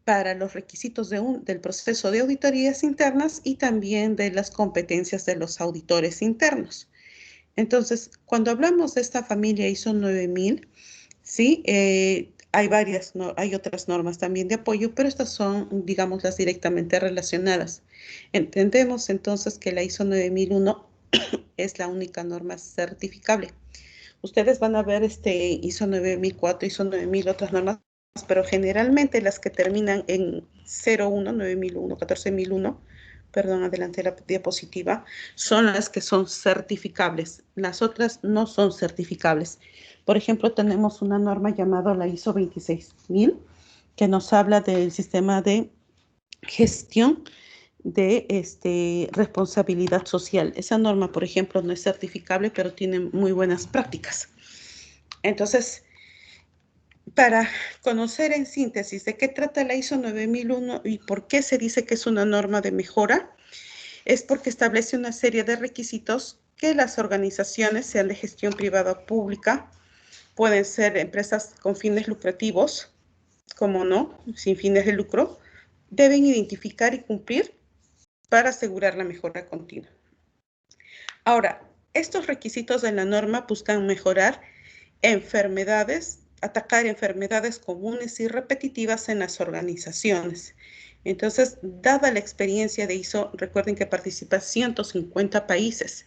para los requisitos del proceso de auditorías internas y también de las competencias de los auditores internos. Entonces, cuando hablamos de esta familia ISO 9000, sí, hay otras normas también de apoyo, pero estas son, digamos, las directamente relacionadas. Entendemos entonces que la ISO 9001 es la única norma certificable. Ustedes van a ver ISO 9004, ISO 9000, otras normas, pero generalmente las que terminan en 01, 9001, 14001, perdón, adelante la diapositiva, son las que son certificables. Las otras no son certificables. Por ejemplo, tenemos una norma llamada la ISO 26000, que nos habla del sistema de gestión de responsabilidad social. Esa norma, por ejemplo, no es certificable, pero tiene muy buenas prácticas. Entonces, para conocer en síntesis de qué trata la ISO 9001 y por qué se dice que es una norma de mejora, es porque establece una serie de requisitos que las organizaciones, sean de gestión privada o pública, pueden ser empresas con fines lucrativos, como no, sin fines de lucro, deben identificar y cumplir para asegurar la mejora continua. Ahora, estos requisitos de la norma buscan mejorar atacar enfermedades comunes y repetitivas en las organizaciones. Entonces, dada la experiencia de ISO, recuerden que participan 150 países.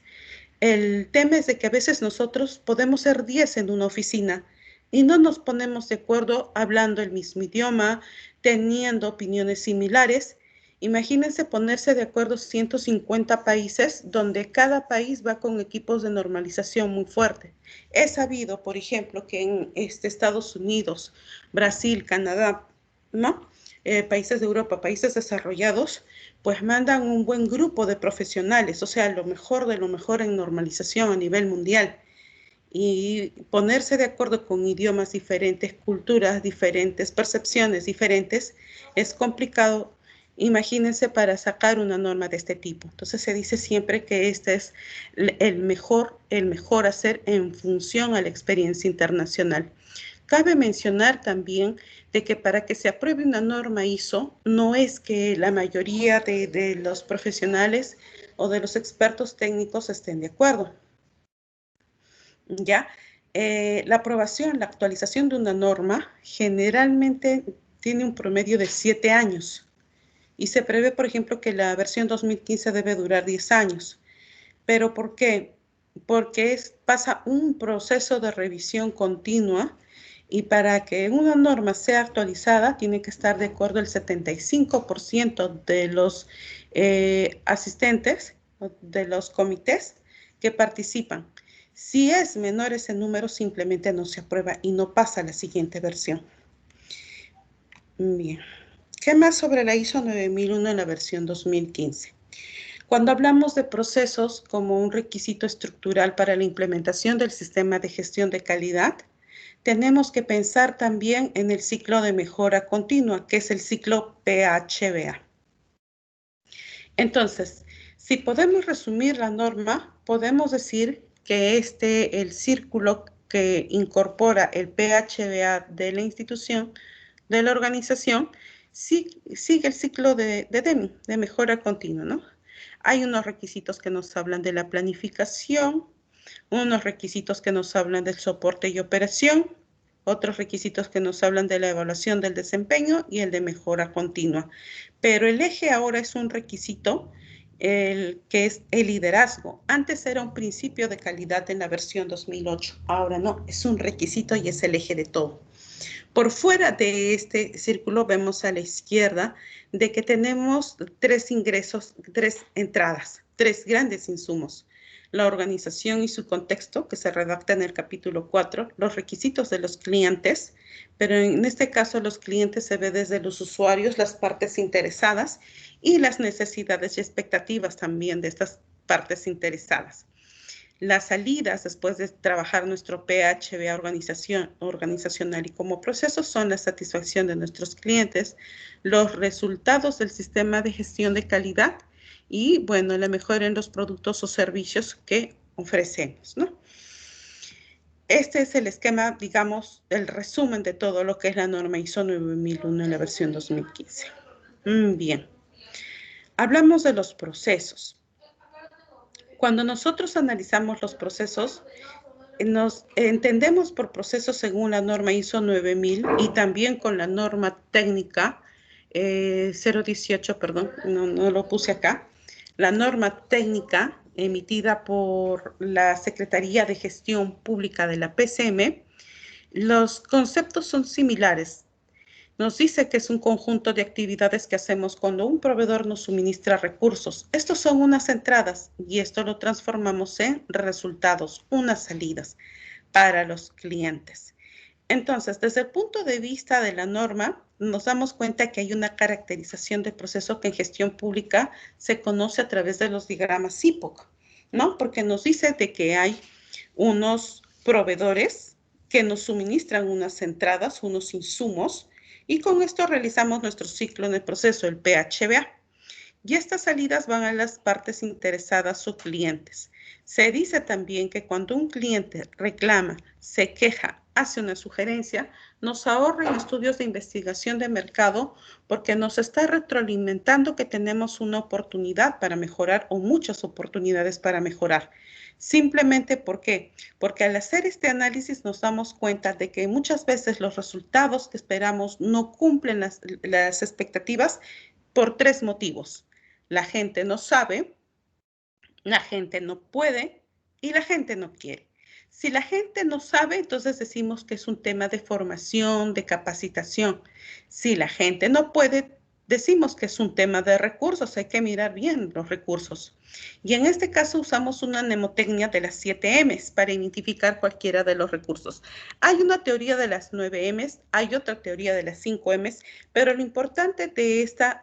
El tema es de que a veces nosotros podemos ser 10 en una oficina y no nos ponemos de acuerdo hablando el mismo idioma, teniendo opiniones similares. Imagínense ponerse de acuerdo 150 países donde cada país va con equipos de normalización muy fuerte. He sabido, por ejemplo, que en Estados Unidos, Brasil, Canadá, ¿no? Países de Europa, países desarrollados, pues mandan un buen grupo de profesionales, o sea, lo mejor de lo mejor en normalización a nivel mundial. Y ponerse de acuerdo con idiomas diferentes, culturas diferentes, percepciones diferentes, es complicado. Imagínense para sacar una norma de este tipo. Entonces se dice siempre que este es el mejor hacer en función a la experiencia internacional. Cabe mencionar también de que para que se apruebe una norma ISO, no es que la mayoría de los profesionales o de los expertos técnicos estén de acuerdo. ¿Ya? La aprobación, la actualización de una norma generalmente tiene un promedio de 7 años y se prevé, por ejemplo, que la versión 2015 debe durar 10 años. ¿Pero por qué? Porque pasa un proceso de revisión continua y para que una norma sea actualizada tiene que estar de acuerdo el 75% de los asistentes, de los comités que participan. Si es menor ese número, simplemente no se aprueba y no pasa a la siguiente versión. Bien. ¿Qué más sobre la ISO 9001 en la versión 2015? Cuando hablamos de procesos como un requisito estructural para la implementación del sistema de gestión de calidad, tenemos que pensar también en el ciclo de mejora continua, que es el ciclo PHBA. Entonces, si podemos resumir la norma, podemos decir que el círculo que incorpora el PHBA de la institución, de la organización, sigue el ciclo de Deming, de mejora continua, ¿no? Hay unos requisitos que nos hablan de la planificación, unos requisitos que nos hablan del soporte y operación, otros requisitos que nos hablan de la evaluación del desempeño y el de mejora continua. Pero el eje ahora es un requisito, que es el liderazgo. Antes era un principio de calidad en la versión 2008, ahora no, es un requisito y es el eje de todo. Por fuera de este círculo vemos a la izquierda de que tenemos 3 entradas, 3 grandes insumos. La organización y su contexto, que se redacta en el capítulo 4, los requisitos de los clientes, pero en este caso los clientes se ve desde los usuarios, las partes interesadas y las necesidades y expectativas también de estas partes interesadas. Las salidas después de trabajar nuestro PHBA organizacional y como proceso son la satisfacción de nuestros clientes, los resultados del sistema de gestión de calidad y, bueno, la mejora en los productos o servicios que ofrecemos, ¿no? este es el esquema, digamos, el resumen de todo lo que es la norma ISO 9001 en la versión 2015. Bien. Hablamos de los procesos. Cuando nosotros analizamos los procesos, nos entendemos por procesos según la norma ISO 9000 y también con la norma técnica 018, perdón, no lo puse acá, la norma técnica emitida por la Secretaría de Gestión Pública de la PCM. Los conceptos son similares. Nos dice que es un conjunto de actividades que hacemos cuando un proveedor nos suministra recursos. Estos son unas entradas y esto lo transformamos en resultados, unas salidas para los clientes. Entonces, desde el punto de vista de la norma, nos damos cuenta que hay una caracterización de proceso que en gestión pública se conoce a través de los diagramas IPOC, ¿no? Porque nos dice de que hay unos proveedores que nos suministran unas entradas, unos insumos, y con esto realizamos nuestro ciclo en el proceso, el PHBA. Y estas salidas van a las partes interesadas o clientes. Se dice también que cuando un cliente reclama, se queja, hace una sugerencia, nos ahorra en estudios de investigación de mercado porque nos está retroalimentando que tenemos una oportunidad para mejorar o muchas oportunidades para mejorar. Simplemente ¿por qué? Porque al hacer este análisis nos damos cuenta de que muchas veces los resultados que esperamos no cumplen las expectativas por tres motivos. La gente no sabe, la gente no puede y la gente no quiere. Si la gente no sabe, entonces decimos que es un tema de formación, de capacitación. Si la gente no puede, decimos que es un tema de recursos. Hay que mirar bien los recursos. Y en este caso usamos una mnemotecnia de las 7 M's para identificar cualquiera de los recursos. Hay una teoría de las 9 M's, hay otra teoría de las 5 M's, pero lo importante de esta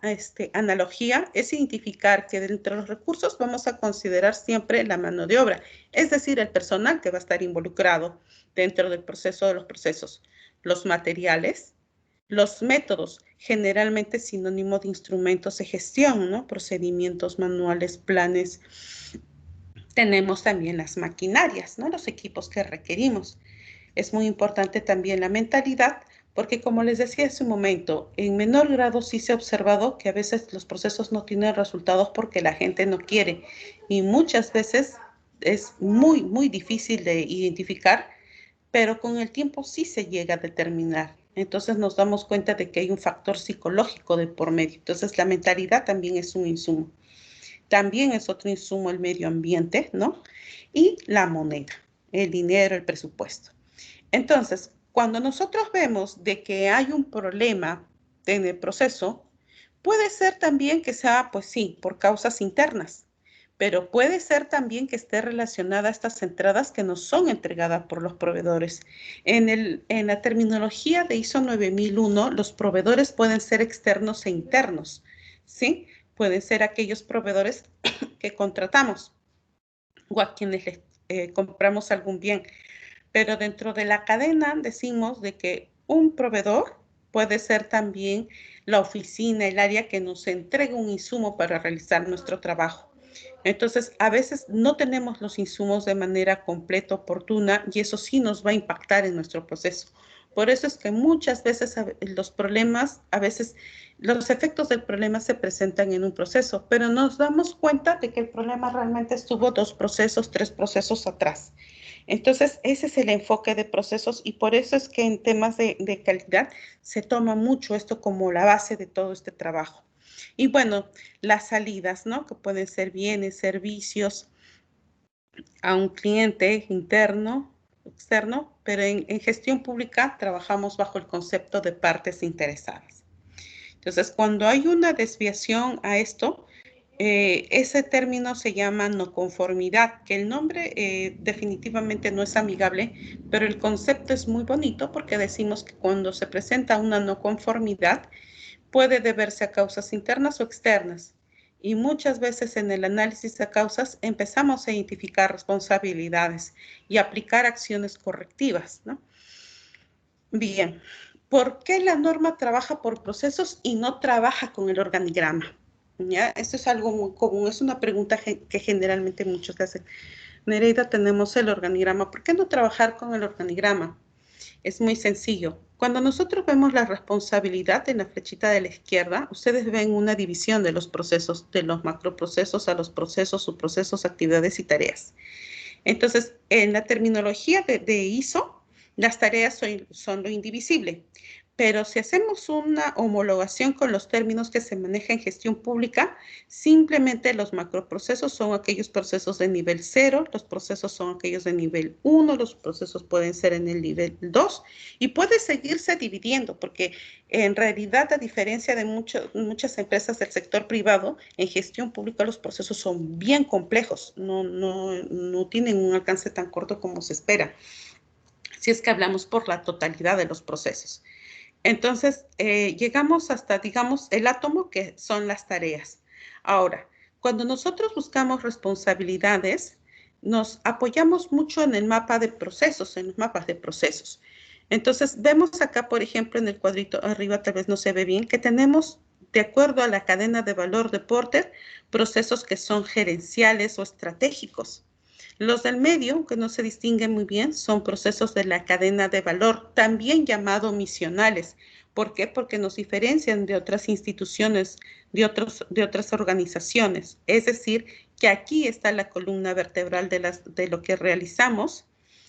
analogía es identificar que dentro de los recursos vamos a considerar siempre la mano de obra, es decir, el personal que va a estar involucrado dentro del proceso de los procesos, los materiales, los métodos, generalmente sinónimo de instrumentos de gestión, ¿no? Procedimientos manuales, planes. Tenemos también las maquinarias, ¿no? Los equipos que requerimos. Es muy importante también la mentalidad, porque como les decía hace un momento, en menor grado sí se ha observado que a veces los procesos no tienen resultados porque la gente no quiere. Y muchas veces es muy difícil de identificar, pero con el tiempo sí se llega a determinar. Entonces nos damos cuenta de que hay un factor psicológico de por medio. Entonces la mentalidad también es un insumo. También es otro insumo el medio ambiente, ¿no? Y la moneda, el dinero, el presupuesto. Entonces, cuando nosotros vemos de que hay un problema en el proceso, puede ser también que sea, pues sí, por causas internas, pero puede ser también que esté relacionada a estas entradas que no son entregadas por los proveedores. En la terminología de ISO 9001, los proveedores pueden ser externos e internos, ¿sí? Pueden ser aquellos proveedores que contratamos o a quienes les compramos algún bien. Pero dentro de la cadena decimos de que un proveedor puede ser también la oficina, el área que nos entrega un insumo para realizar nuestro trabajo. Entonces, a veces no tenemos los insumos de manera completa, oportuna, y eso sí nos va a impactar en nuestro proceso. Por eso es que muchas veces los problemas, a veces los efectos del problema se presentan en un proceso, pero nos damos cuenta de que el problema realmente estuvo 2 procesos, 3 procesos atrás. Entonces, ese es el enfoque de procesos y por eso es que en temas de calidad se toma mucho esto como la base de todo este trabajo. Y bueno, las salidas, ¿no? Que pueden ser bienes, servicios a un cliente interno, externo, pero en gestión pública trabajamos bajo el concepto de partes interesadas. Entonces, cuando hay una desviación a esto, ese término se llama no conformidad, que el nombre definitivamente no es amigable, pero el concepto es muy bonito porque decimos que cuando se presenta una no conformidad puede deberse a causas internas o externas. Y muchas veces en el análisis de causas empezamos a identificar responsabilidades y aplicar acciones correctivas, ¿no? Bien, ¿por qué la norma trabaja por procesos y no trabaja con el organigrama? ¿Ya? Esto es algo muy común, es una pregunta que generalmente muchos hacen. Nereida, tenemos el organigrama. ¿Por qué no trabajar con el organigrama? Es muy sencillo. Cuando nosotros vemos la responsabilidad en la flechita de la izquierda, ustedes ven una división de los procesos, de los macroprocesos a los procesos, subprocesos, actividades y tareas. Entonces, en la terminología de ISO, las tareas son lo indivisible. Pero si hacemos una homologación con los términos que se manejan en gestión pública, simplemente los macroprocesos son aquellos procesos de nivel 0, los procesos son aquellos de nivel 1, los procesos pueden ser en el nivel 2 y puede seguirse dividiendo porque en realidad, a diferencia de muchas empresas del sector privado, en gestión pública los procesos son bien complejos, no tienen un alcance tan corto como se espera, si es que hablamos por la totalidad de los procesos. Entonces, llegamos hasta, digamos, el átomo, que son las tareas. Ahora, cuando nosotros buscamos responsabilidades, nos apoyamos mucho en el mapa de procesos, en los mapas de procesos. Entonces, vemos acá, por ejemplo, en el cuadrito arriba, tal vez no se ve bien, que tenemos, de acuerdo a la cadena de valor de Porter, procesos que son gerenciales o estratégicos. Los del medio, aunque no se distinguen muy bien, son procesos de la cadena de valor, también llamados misionales. ¿Por qué? Porque nos diferencian de otras instituciones, de otras organizaciones. Es decir, que aquí está la columna vertebral de lo que realizamos.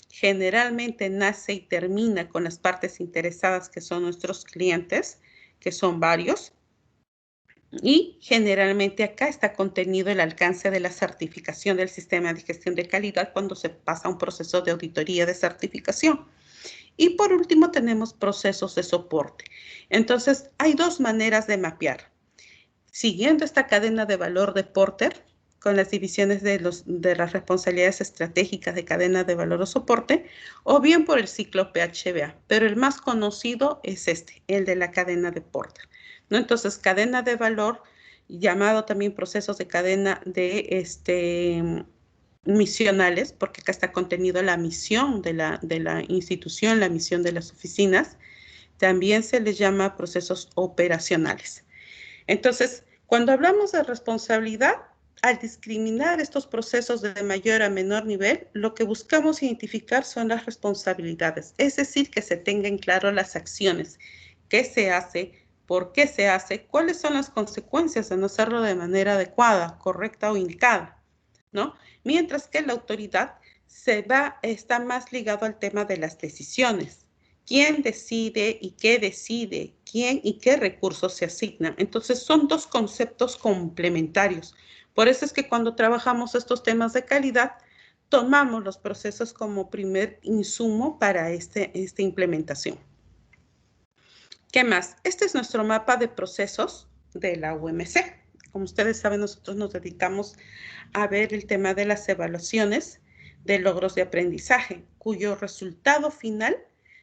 Generalmente nace y termina con las partes interesadas, que son nuestros clientes, que son varios. Y generalmente acá está contenido el alcance de la certificación del sistema de gestión de calidad cuando se pasa a un proceso de auditoría de certificación. Y por último tenemos procesos de soporte. Entonces hay dos maneras de mapear. Siguiendo esta cadena de valor de Porter, con las divisiones de las responsabilidades estratégicas de cadena de valor o soporte, o bien por el ciclo PHBA, pero el más conocido es este, el de la cadena de Porter, ¿no? Entonces, cadena de valor, llamado también procesos de cadena de misionales, porque acá está contenido la misión de la institución, la misión de las oficinas, también se les llama procesos operacionales. Entonces, cuando hablamos de responsabilidad, al discriminar estos procesos de mayor a menor nivel, lo que buscamos identificar son las responsabilidades, es decir, que se tengan claro las acciones, qué se hace, por qué se hace, cuáles son las consecuencias de no hacerlo de manera adecuada, correcta o indicada, ¿no? Mientras que la autoridad está más ligado al tema de las decisiones. ¿Quién decide y qué decide? ¿Quién y qué recursos se asignan? Entonces son dos conceptos complementarios. Por eso es que cuando trabajamos estos temas de calidad, tomamos los procesos como primer insumo para esta implementación. ¿Qué más? Este es nuestro mapa de procesos de la UMC. Como ustedes saben, nosotros nos dedicamos a ver el tema de las evaluaciones de logros de aprendizaje, cuyo resultado final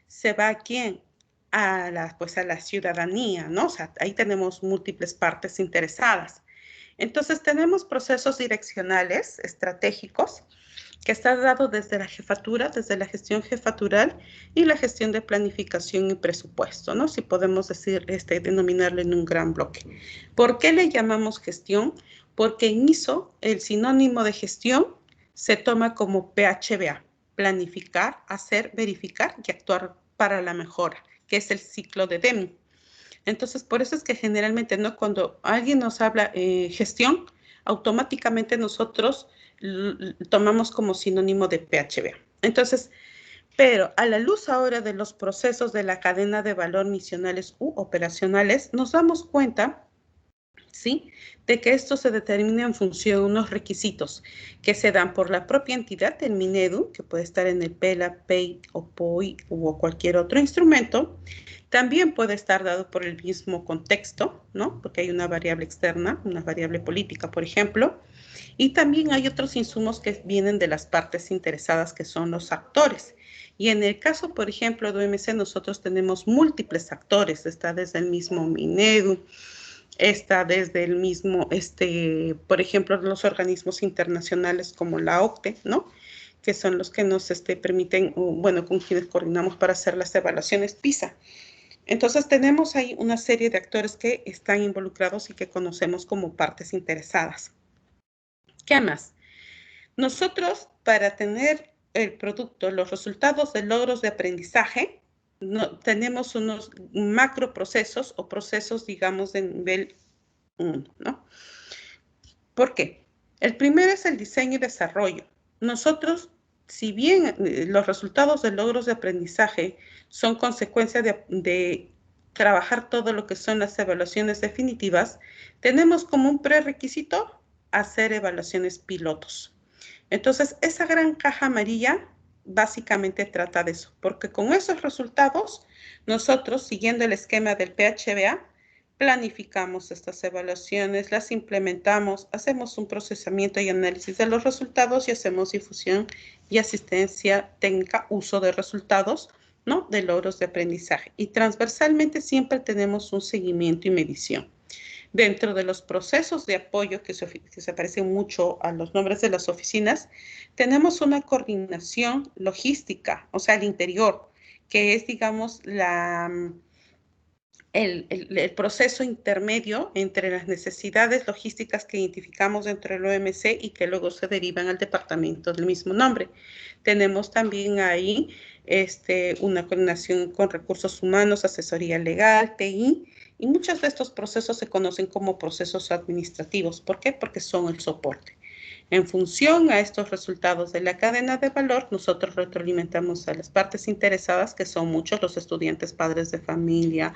se va a quién, a la ciudadanía, ¿no? O sea, ahí tenemos múltiples partes interesadas. Entonces, tenemos procesos direccionales, estratégicos, que está dado desde la jefatura, desde la gestión jefatural y la gestión de planificación y presupuesto, ¿no? Si podemos decir, denominarlo en un gran bloque. ¿Por qué le llamamos gestión? Porque en ISO, el sinónimo de gestión se toma como PHBA, planificar, hacer, verificar y actuar para la mejora, que es el ciclo de Deming. Entonces, por eso es que generalmente, ¿no? Cuando alguien nos habla gestión, automáticamente nosotros tomamos como sinónimo de PHBA. Entonces, pero a la luz ahora de los procesos de la cadena de valor misionales u operacionales, nos damos cuenta, ¿sí?, de que esto se determina en función de unos requisitos que se dan por la propia entidad del Minedu, que puede estar en el PELA, PEI o POI o cualquier otro instrumento. También puede estar dado por el mismo contexto, ¿no? Porque hay una variable externa, una variable política, por ejemplo. Y también hay otros insumos que vienen de las partes interesadas, que son los actores. Y en el caso, por ejemplo, de OMC, nosotros tenemos múltiples actores. Está desde el mismo Minedu, está desde el mismo, por ejemplo, los organismos internacionales como la OCDE, ¿no?, que son los que nos permiten, bueno, con quienes coordinamos para hacer las evaluaciones PISA. Entonces tenemos ahí una serie de actores que están involucrados y que conocemos como partes interesadas. ¿Qué más? Nosotros para tener el producto, los resultados de logros de aprendizaje, tenemos unos macroprocesos o procesos, digamos, de nivel 1, ¿no? ¿Por qué? El primero es el diseño y desarrollo. Nosotros, si bien los resultados de logros de aprendizaje son consecuencia de trabajar todo lo que son las evaluaciones definitivas, tenemos como un prerequisito hacer evaluaciones pilotos. Entonces, esa gran caja amarilla básicamente trata de eso, porque con esos resultados, nosotros, siguiendo el esquema del PHBA, planificamos estas evaluaciones, las implementamos, hacemos un procesamiento y análisis de los resultados y hacemos difusión y asistencia técnica, uso de resultados, ¿no? De logros de aprendizaje. Y transversalmente siempre tenemos un seguimiento y medición. Dentro de los procesos de apoyo que se parecen mucho a los nombres de las oficinas, tenemos una coordinación logística, o sea, al interior, que es, digamos, el proceso intermedio entre las necesidades logísticas que identificamos dentro del OMC y que luego se derivan al departamento del mismo nombre. Tenemos también ahí una coordinación con recursos humanos, asesoría legal, TI, y muchos de estos procesos se conocen como procesos administrativos. ¿Por qué? Porque son el soporte. En función a estos resultados de la cadena de valor, nosotros retroalimentamos a las partes interesadas, que son muchos, los estudiantes, padres de familia,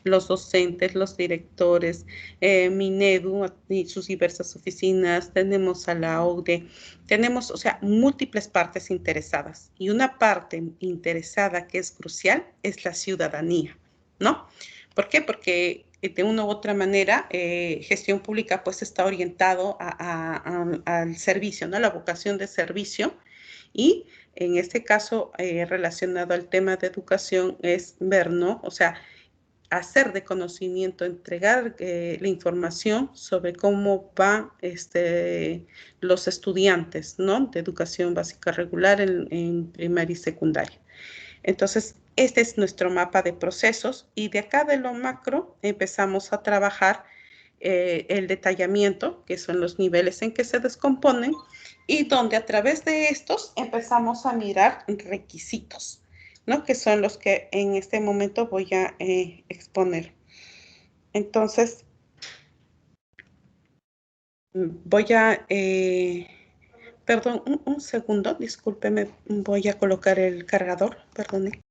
los docentes, los directores, Minedu y sus diversas oficinas, tenemos a la OCDE, tenemos, o sea, múltiples partes interesadas. Y una parte interesada que es crucial es la ciudadanía, ¿no? ¿Por qué? Porque de una u otra manera, gestión pública pues está orientado al servicio, ¿no? La vocación de servicio, y en este caso relacionado al tema de educación es ver, ¿no? O sea, hacer de conocimiento, entregar la información sobre cómo van los estudiantes, ¿no? De educación básica regular en primaria y secundaria. Entonces, este es nuestro mapa de procesos y de acá de lo macro empezamos a trabajar el detallamiento, que son los niveles en que se descomponen, y donde a través de estos empezamos a mirar requisitos, ¿no? Que son los que en este momento voy a exponer. Entonces, voy a... perdón, un segundo, discúlpeme, voy a colocar el cargador, perdone.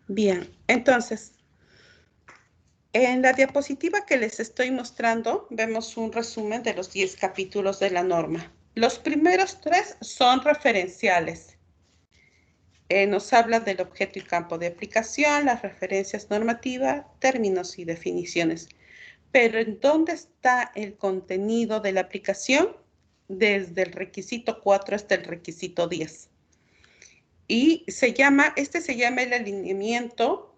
Bien, entonces, en la diapositiva que les estoy mostrando, vemos un resumen de los 10 capítulos de la norma. Los primeros 3 son referenciales. Nos habla del objeto y campo de aplicación, las referencias normativas, términos y definiciones. Pero ¿en dónde está el contenido de la aplicación? Desde el requisito 4 hasta el requisito 10. Y se llama el alineamiento,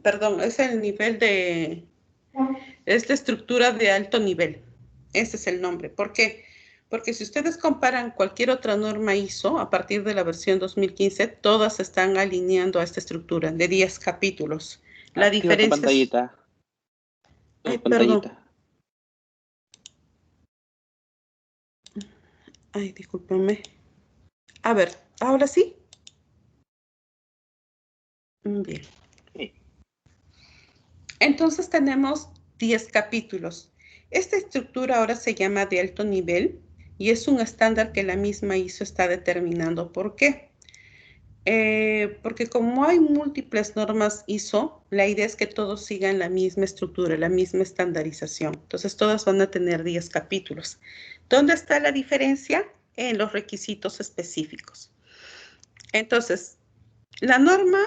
perdón, es el nivel de, es la estructura de alto nivel. Ese es el nombre. ¿Por qué? Porque si ustedes comparan cualquier otra norma ISO, a partir de la versión 2015, todas están alineando a esta estructura de 10 capítulos. La Activa tu diferencia es... pantallita. Ay, Tu perdón. pantallita. Ay, discúlpame. A ver, ¿ahora sí? Bien. Sí. Entonces tenemos 10 capítulos. Esta estructura ahora se llama de alto nivel y es un estándar que la misma ISO está determinando. ¿Por qué? Porque como hay múltiples normas ISO, la idea es que todos sigan la misma estructura, la misma estandarización. Entonces todas van a tener 10 capítulos. ¿Dónde está la diferencia? En los requisitos específicos. Entonces, la norma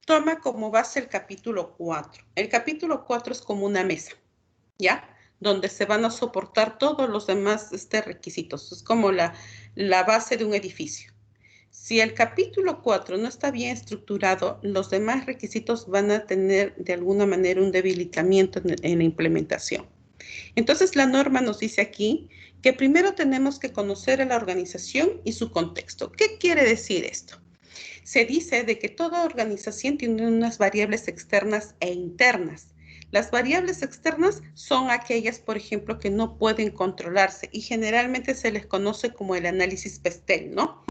toma como base el capítulo 4. El capítulo 4 es como una mesa, ¿ya? Donde se van a soportar todos los demás requisitos. Es como la base de un edificio. Si el capítulo 4 no está bien estructurado, los demás requisitos van a tener de alguna manera un debilitamiento en la implementación. Entonces, la norma nos dice aquí que primero tenemos que conocer a la organización y su contexto. ¿Qué quiere decir esto? Se dice de que toda organización tiene unas variables externas e internas. Las variables externas son aquellas, por ejemplo, que no pueden controlarse y generalmente se les conoce como el análisis PESTEL, ¿no?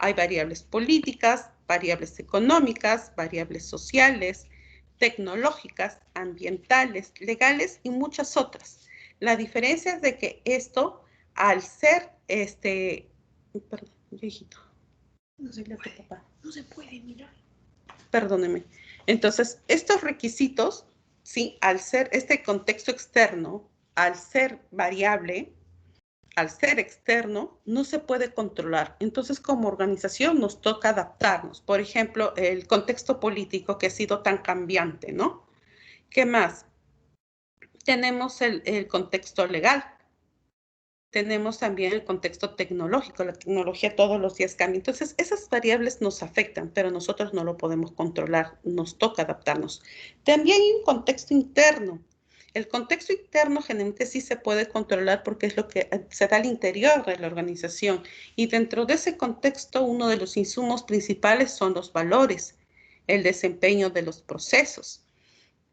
Hay variables políticas, variables económicas, variables sociales, tecnológicas, ambientales, legales y muchas otras. La diferencia es de que esto, al ser perdón, viejito. No se puede, papá. No se puede mirar. Perdóneme. Entonces, estos requisitos, sí, al ser este contexto externo, al ser variable, al ser externo, no se puede controlar. Entonces, como organización nos toca adaptarnos. Por ejemplo, el contexto político que ha sido tan cambiante, ¿no? ¿Qué más? Tenemos el contexto legal. Tenemos también el contexto tecnológico. La tecnología todos los días cambia. Entonces, esas variables nos afectan, pero nosotros no lo podemos controlar. Nos toca adaptarnos. También hay un contexto interno. El contexto interno generalmente sí se puede controlar porque es lo que se da al interior de la organización. Y dentro de ese contexto, uno de los insumos principales son los valores, el desempeño de los procesos.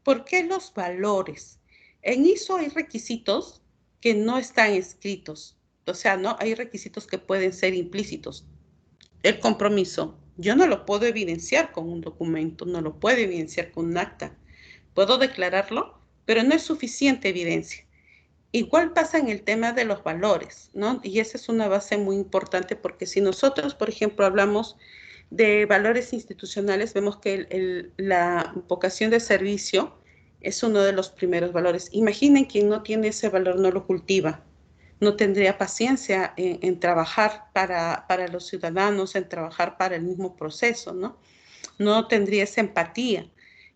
¿Por qué los valores? En ISO hay requisitos que no están escritos. O sea, no hay requisitos que pueden ser implícitos. El compromiso, yo no lo puedo evidenciar con un documento, no lo puedo evidenciar con un acta. Puedo declararlo, pero no es suficiente evidencia. Igual pasa en el tema de los valores, ¿no? Y esa es una base muy importante porque si nosotros, por ejemplo, hablamos de valores institucionales, vemos que la vocación de servicio es uno de los primeros valores. Imaginen quien no tiene ese valor, no lo cultiva, no tendría paciencia en trabajar para los ciudadanos, en trabajar para el mismo proceso, ¿no? No tendría esa empatía.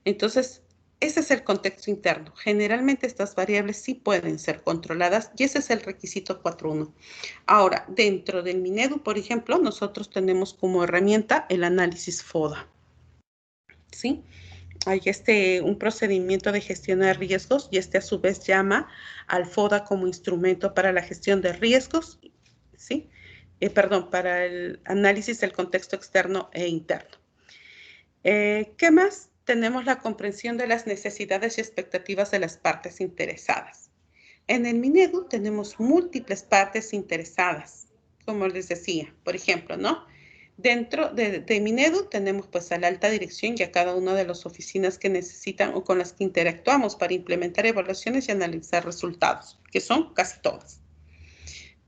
Entonces, ese es el contexto interno. Generalmente estas variables sí pueden ser controladas y ese es el requisito 4.1. Ahora, dentro del Minedu, por ejemplo, nosotros tenemos como herramienta el análisis FODA, ¿sí? Hay un procedimiento de gestión de riesgos y a su vez llama al FODA como instrumento para la gestión de riesgos, ¿sí? Para el análisis del contexto externo e interno. ¿Qué más? Tenemos la comprensión de las necesidades y expectativas de las partes interesadas. En el Minedu tenemos múltiples partes interesadas, como les decía, por ejemplo, ¿no? Dentro de Minedu tenemos pues a la alta dirección y a cada una de las oficinas que necesitan o con las que interactuamos para implementar evaluaciones y analizar resultados, que son casi todas.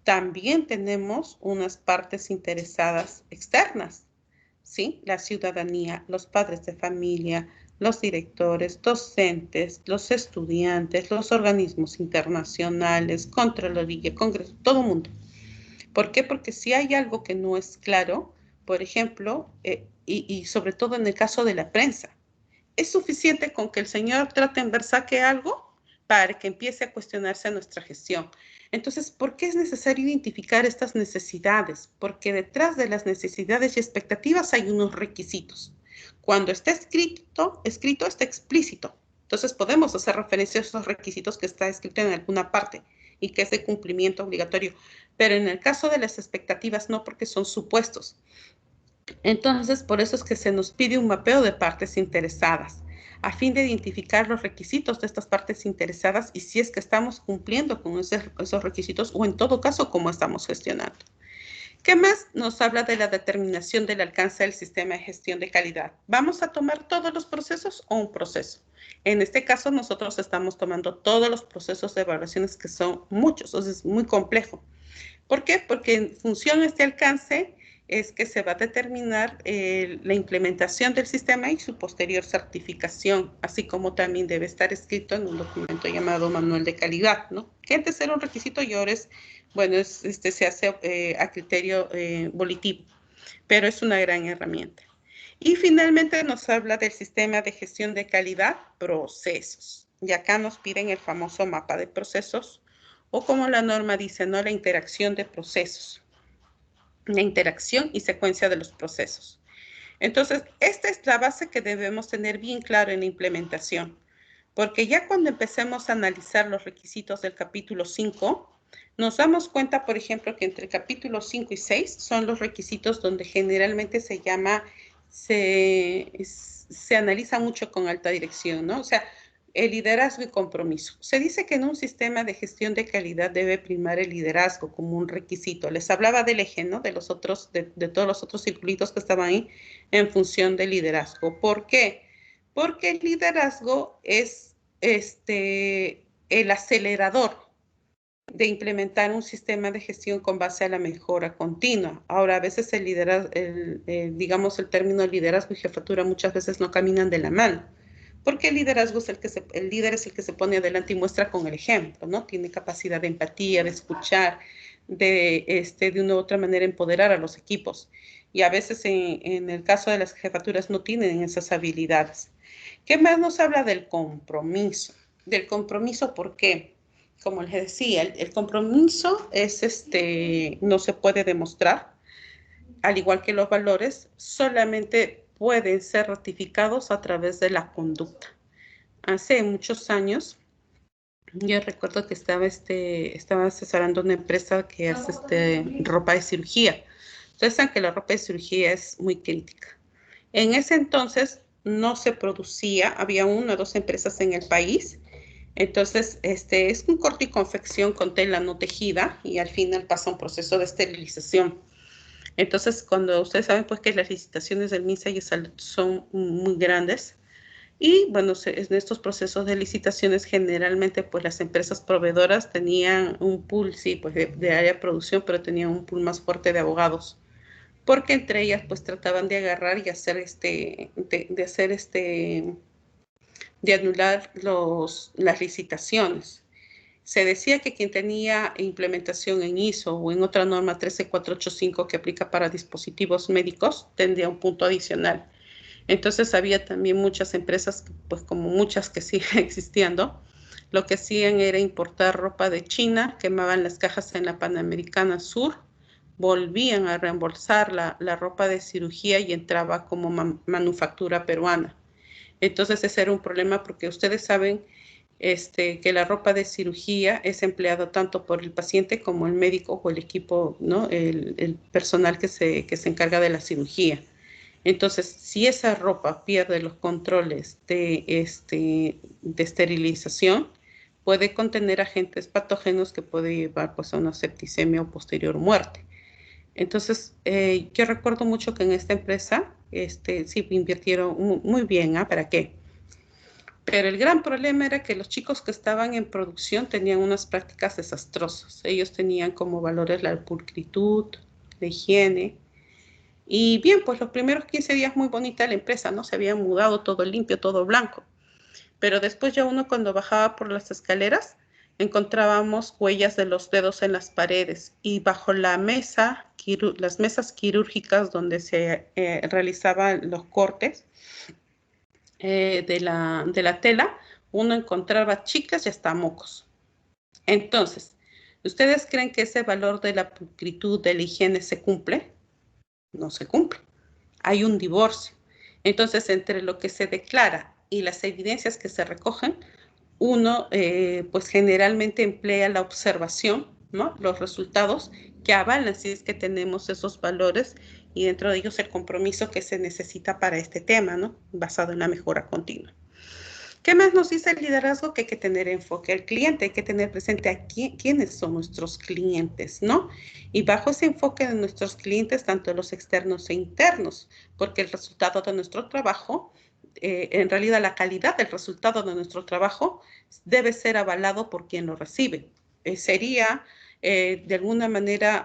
También tenemos unas partes interesadas externas, ¿sí? La ciudadanía, los padres de familia, los directores, docentes, los estudiantes, los organismos internacionales, Contraloría, Congreso, todo el mundo. ¿Por qué? Porque si hay algo que no es claro, por ejemplo, y sobre todo en el caso de la prensa, es suficiente con que el señor Trachtenberg saque algo para que empiece a cuestionarse nuestra gestión. Entonces, ¿por qué es necesario identificar estas necesidades? Porque detrás de las necesidades y expectativas hay unos requisitos. Cuando está escrito está explícito. Entonces, podemos hacer referencia a esos requisitos que está escrito en alguna parte y que es de cumplimiento obligatorio. Pero en el caso de las expectativas, no, porque son supuestos. Entonces, por eso es que se nos pide un mapeo de partes interesadas, a fin de identificar los requisitos de estas partes interesadas y si es que estamos cumpliendo con esos requisitos o en todo caso, cómo estamos gestionando. ¿Qué más? Nos habla de la determinación del alcance del sistema de gestión de calidad. ¿Vamos a tomar todos los procesos o un proceso? En este caso, nosotros estamos tomando todos los procesos de evaluaciones que son muchos, entonces es muy complejo. ¿Por qué? Porque en función de este alcance es que se va a determinar la implementación del sistema y su posterior certificación, así como también debe estar escrito en un documento llamado Manual de Calidad, ¿no? Que antes era un requisito y ahora se hace a criterio volitivo, pero es una gran herramienta. Y finalmente nos habla del sistema de gestión de calidad, procesos. Y acá nos piden el famoso mapa de procesos, o como la norma dice, ¿no? La interacción de procesos. la interacción y secuencia de los procesos. Entonces, esta es la base que debemos tener bien claro en la implementación, porque ya cuando empecemos a analizar los requisitos del capítulo 5, nos damos cuenta, por ejemplo, que entre capítulos 5 y 6 son los requisitos donde generalmente se analiza mucho con alta dirección, ¿no? O sea, el liderazgo y compromiso. Se dice que en un sistema de gestión de calidad debe primar el liderazgo como un requisito. Les hablaba del eje, ¿no? De todos los otros circulitos que estaban ahí en función del liderazgo. ¿Por qué? Porque el liderazgo es el acelerador de implementar un sistema de gestión con base a la mejora continua. Ahora, a veces digamos, el término liderazgo y jefatura muchas veces no caminan de la mano, porque el liderazgo es el líder es el que se pone adelante y muestra con el ejemplo, ¿no? Tiene capacidad de empatía, de escuchar, de una u otra manera empoderar a los equipos. Y a veces en el caso de las jefaturas no tienen esas habilidades. ¿Qué más nos habla del compromiso? Del compromiso, ¿por qué? Como les decía, el compromiso no se puede demostrar, al igual que los valores, solamente pueden ser ratificados a través de la conducta. Hace muchos años, yo recuerdo que estaba asesorando una empresa que hace ropa de cirugía. Ustedes saben que la ropa de cirugía es muy crítica. En ese entonces no se producía, había una o dos empresas en el país. Entonces, es un corte y confección con tela no tejida y al final pasa un proceso de esterilización. Entonces, cuando ustedes saben pues que las licitaciones del MINSA y Salud son muy grandes y bueno, en estos procesos de licitaciones generalmente pues las empresas proveedoras tenían un pool, sí, pues de área de producción, pero tenían un pool más fuerte de abogados, porque entre ellas pues trataban de agarrar y hacer de anular las licitaciones. Se decía que quien tenía implementación en ISO o en otra norma 13485 que aplica para dispositivos médicos tendría un punto adicional. Entonces había también muchas empresas, pues como muchas que siguen existiendo, lo que hacían era importar ropa de China, quemaban las cajas en la Panamericana Sur, volvían a reembolsar la ropa de cirugía y entraba como manufactura peruana. Entonces ese era un problema porque ustedes saben que la ropa de cirugía es empleada tanto por el paciente como el médico o el equipo, ¿no? El personal que se encarga de la cirugía. Entonces, si esa ropa pierde los controles de esterilización, puede contener agentes patógenos que puede llevar pues, a una septicemia o posterior muerte. Entonces, yo recuerdo mucho que en esta empresa sí invirtieron muy bien, ¿ah? ¿Para qué? Pero el gran problema era que los chicos que estaban en producción tenían unas prácticas desastrosas. Ellos tenían como valores la pulcritud, la higiene. Y bien, pues los primeros 15 días muy bonita la empresa, ¿no? Se habían mudado todo limpio, todo blanco. Pero después ya uno cuando bajaba por las escaleras, encontrábamos huellas de los dedos en las paredes y bajo las mesas quirúrgicas donde se realizaban los cortes, de la tela, uno encontraba chicas y hasta mocos. Entonces, ¿ustedes creen que ese valor de la pulcritud, de la higiene se cumple? No se cumple. Hay un divorcio. Entonces, entre lo que se declara y las evidencias que se recogen, uno pues generalmente emplea la observación, ¿no? Los resultados que avalan si es que tenemos esos valores y dentro de ellos el compromiso que se necesita para este tema, ¿no? Basado en la mejora continua. ¿Qué más nos dice el liderazgo? Que hay que tener enfoque al cliente, hay que tener presente a quiénes son nuestros clientes, ¿no? Y bajo ese enfoque de nuestros clientes, tanto los externos e internos, porque el resultado de nuestro trabajo, en realidad la calidad del resultado de nuestro trabajo debe ser avalado por quien lo recibe. Sería de alguna manera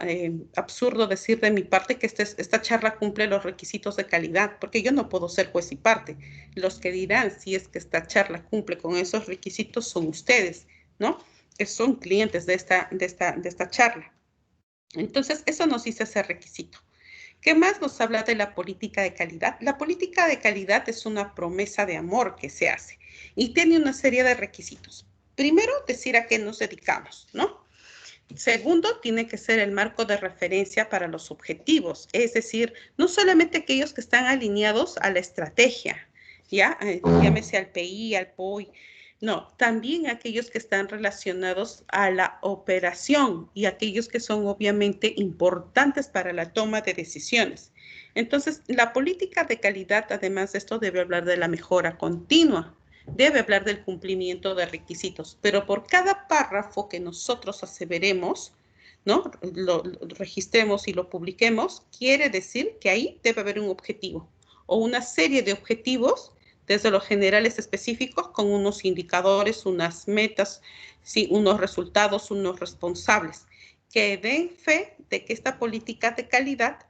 absurdo decir de mi parte que esta charla cumple los requisitos de calidad, porque yo no puedo ser juez y parte. Los que dirán si es que esta charla cumple con esos requisitos son ustedes, ¿no? Que son clientes de esta charla. Entonces, eso nos dice ese requisito. ¿Qué más nos habla de la política de calidad? La política de calidad es una promesa de amor que se hace y tiene una serie de requisitos. Primero, decir a qué nos dedicamos, ¿no? Segundo, tiene que ser el marco de referencia para los objetivos, es decir, no solamente aquellos que están alineados a la estrategia, ¿ya? Llámese al PI, al POI, no, también aquellos que están relacionados a la operación y aquellos que son obviamente importantes para la toma de decisiones. Entonces, la política de calidad, además de esto, debe hablar de la mejora continua, debe hablar del cumplimiento de requisitos, pero por cada párrafo que nosotros aseveremos, ¿no? Lo registremos y lo publiquemos, quiere decir que ahí debe haber un objetivo o una serie de objetivos desde los generales específicos con unos indicadores, unas metas, sí, unos resultados, unos responsables que den fe de que esta política de calidad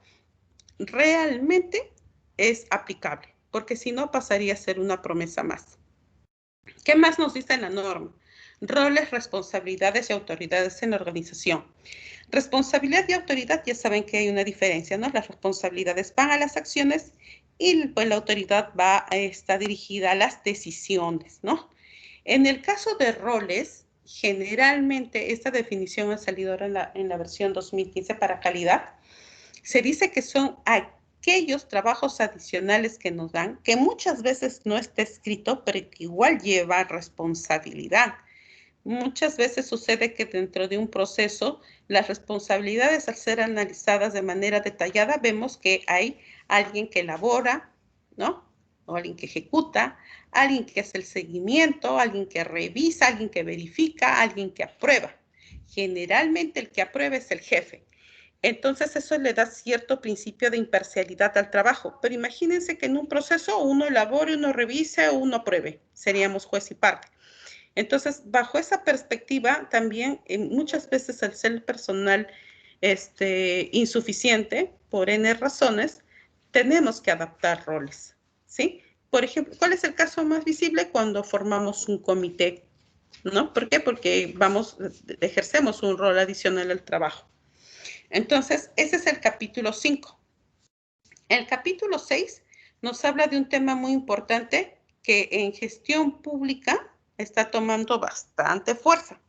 realmente es aplicable, porque si no pasaría a ser una promesa más. ¿Qué más nos dice la norma? Roles, responsabilidades y autoridades en la organización. Responsabilidad y autoridad, ya saben que hay una diferencia, ¿no? Las responsabilidades van a las acciones y pues la autoridad está dirigida a las decisiones, ¿no? En el caso de roles, generalmente esta definición ha salido ahora en la versión 2015 para calidad. Se dice que son aquellos trabajos adicionales que nos dan, que muchas veces no está escrito, pero que igual lleva responsabilidad. Muchas veces sucede que dentro de un proceso, las responsabilidades al ser analizadas de manera detallada, vemos que hay alguien que elabora, ¿no? O alguien que ejecuta, alguien que hace el seguimiento, alguien que revisa, alguien que verifica, alguien que aprueba. Generalmente el que aprueba es el jefe. Entonces eso le da cierto principio de imparcialidad al trabajo. Pero imagínense que en un proceso uno elabore, uno revise o uno apruebe. Seríamos juez y parte. Entonces, bajo esa perspectiva, también muchas veces al ser el personal insuficiente, por N razones, tenemos que adaptar roles, ¿sí? Por ejemplo, ¿cuál es el caso más visible? Cuando formamos un comité, ¿no? ¿Por qué? Porque ejercemos un rol adicional al trabajo. Entonces, ese es el capítulo 5. El capítulo 6 nos habla de un tema muy importante que en gestión pública está tomando bastante fuerza,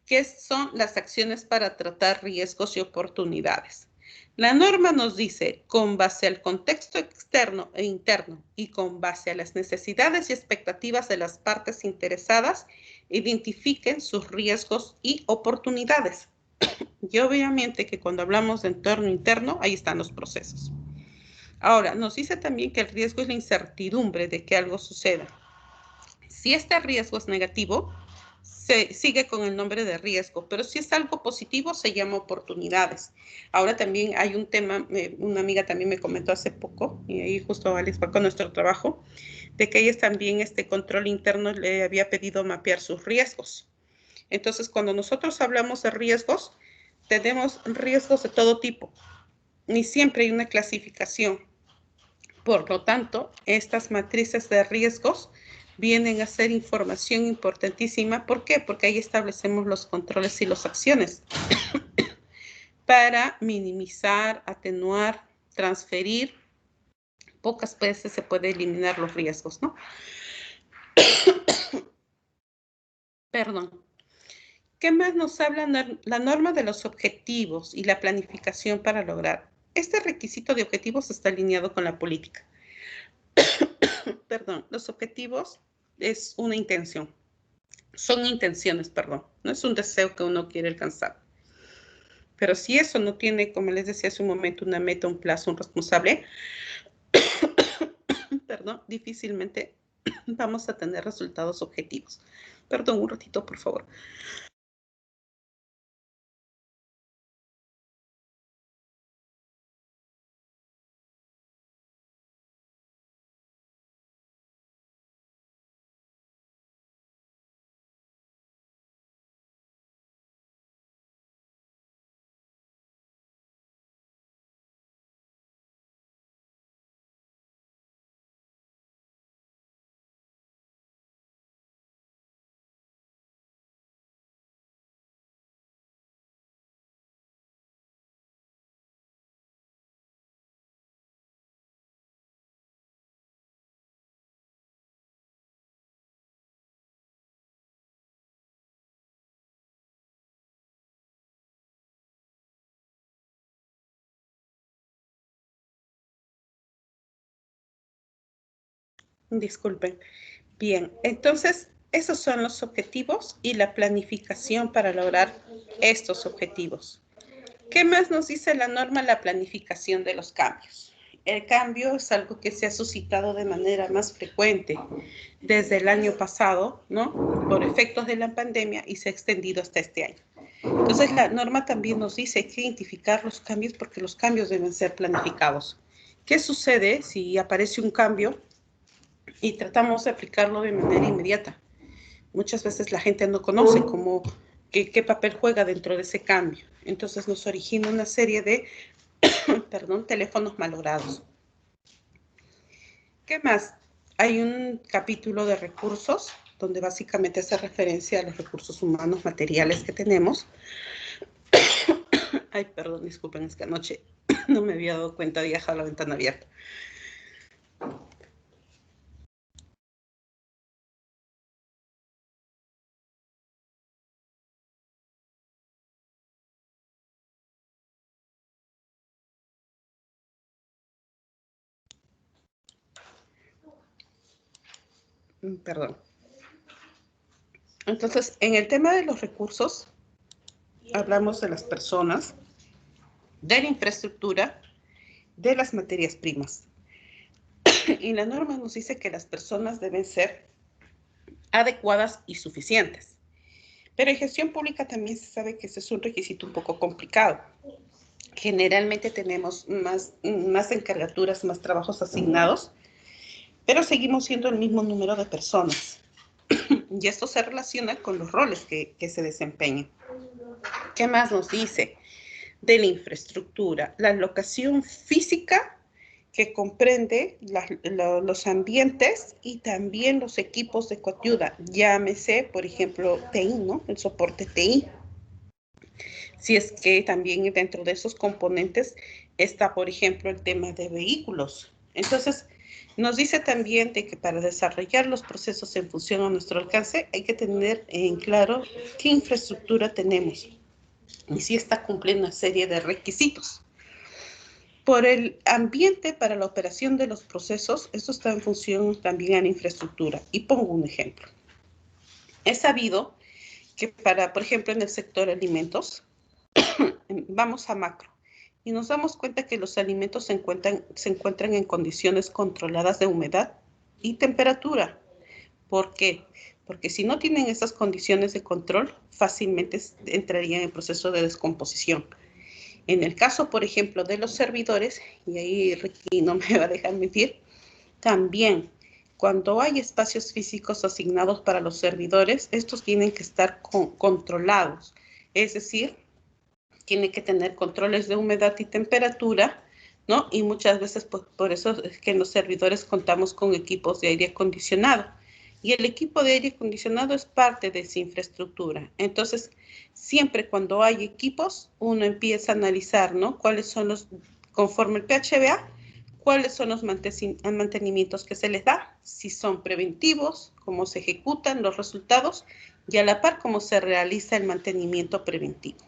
que son las acciones para tratar riesgos y oportunidades. La norma nos dice, con base al contexto externo e interno y con base a las necesidades y expectativas de las partes interesadas, identifiquen sus riesgos y oportunidades. Y obviamente que cuando hablamos de entorno interno, ahí están los procesos. Ahora, nos dice también que el riesgo es la incertidumbre de que algo suceda. Si este riesgo es negativo, se sigue con el nombre de riesgo, pero si es algo positivo, se llama oportunidades. Ahora también hay un tema, una amiga también me comentó hace poco, y ahí justo Alex va con nuestro trabajo, de que ella también este control interno le había pedido mapear sus riesgos. Entonces, cuando nosotros hablamos de riesgos, tenemos riesgos de todo tipo, ni siempre hay una clasificación. Por lo tanto, estas matrices de riesgos vienen a ser información importantísima. ¿Por qué? Porque ahí establecemos los controles y las acciones para minimizar, atenuar, transferir. Pocas veces se puede eliminar los riesgos, ¿no? Perdón. ¿Qué más nos habla la norma de los objetivos y la planificación para lograr? Este requisito de objetivos está alineado con la política. Perdón, los objetivos es una intención. Son intenciones, perdón. No es un deseo que uno quiere alcanzar. Pero si eso no tiene, como les decía hace un momento, una meta, un plazo, un responsable, perdón, difícilmente vamos a tener resultados objetivos. Perdón, un ratito, por favor. Disculpen. Bien, entonces, esos son los objetivos y la planificación para lograr estos objetivos. ¿Qué más nos dice la norma? La planificación de los cambios. El cambio es algo que se ha suscitado de manera más frecuente desde el año pasado, ¿no? Por efectos de la pandemia y se ha extendido hasta este año. Entonces, la norma también nos dice hay que identificar los cambios porque los cambios deben ser planificados. ¿Qué sucede si aparece un cambio y tratamos de aplicarlo de manera inmediata? Muchas veces la gente no conoce cómo, qué papel juega dentro de ese cambio. Entonces nos origina una serie de teléfonos malogrados. ¿Qué más? Hay un capítulo de recursos donde básicamente hace referencia a los recursos humanos materiales que tenemos. Ay, perdón, disculpen, es que anoche no me había dado cuenta de dejar la ventana abierta. Perdón. Entonces, en el tema de los recursos, hablamos de las personas, de la infraestructura, de las materias primas. Y la norma nos dice que las personas deben ser adecuadas y suficientes. Pero en gestión pública también se sabe que ese es un requisito un poco complicado. Generalmente tenemos más encargaturas, más trabajos asignados, pero seguimos siendo el mismo número de personas. Y esto se relaciona con los roles que se desempeñan. ¿Qué más nos dice? De la infraestructura, la locación física que comprende los ambientes y también los equipos de coayuda, llámese, por ejemplo, TI, ¿no? El soporte TI. Si es que también dentro de esos componentes está, por ejemplo, el tema de vehículos. Entonces, nos dice también de que para desarrollar los procesos en función a nuestro alcance hay que tener en claro qué infraestructura tenemos y si está cumpliendo una serie de requisitos. Por el ambiente para la operación de los procesos, esto está en función también a la infraestructura. Y pongo un ejemplo. Es sabido que para, por ejemplo, en el sector alimentos, vamos a macro y nos damos cuenta que los alimentos se encuentran en condiciones controladas de humedad y temperatura. ¿Por qué? Porque si no tienen esas condiciones de control, fácilmente entrarían en proceso de descomposición. En el caso, por ejemplo, de los servidores, y ahí Ricky no me va a dejar mentir, también cuando hay espacios físicos asignados para los servidores, estos tienen que estar controlados. Es decir, tiene que tener controles de humedad y temperatura, ¿no? Y muchas veces por eso es que en los servidores contamos con equipos de aire acondicionado. Y el equipo de aire acondicionado es parte de esa infraestructura. Entonces, siempre cuando hay equipos, uno empieza a analizar, ¿no? Cuáles son los, conforme el PHBA, cuáles son los mantenimientos que se les da, si son preventivos, cómo se ejecutan los resultados y a la par cómo se realiza el mantenimiento preventivo.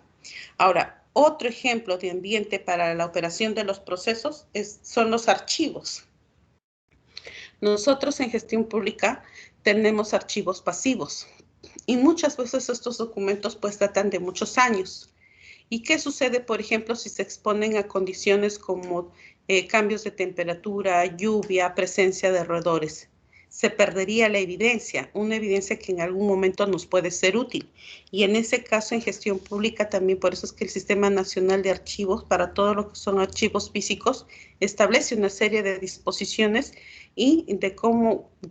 Ahora, otro ejemplo de ambiente para la operación de los procesos son los archivos. Nosotros en gestión pública tenemos archivos pasivos y muchas veces estos documentos pues datan de muchos años. ¿Y qué sucede, por ejemplo, si se exponen a condiciones como cambios de temperatura, lluvia, presencia de roedores? Se perdería la evidencia, una evidencia que en algún momento nos puede ser útil. Y en ese caso, en gestión pública, también por eso es que el Sistema Nacional de Archivos, para todo lo que son archivos físicos, establece una serie de disposiciones y de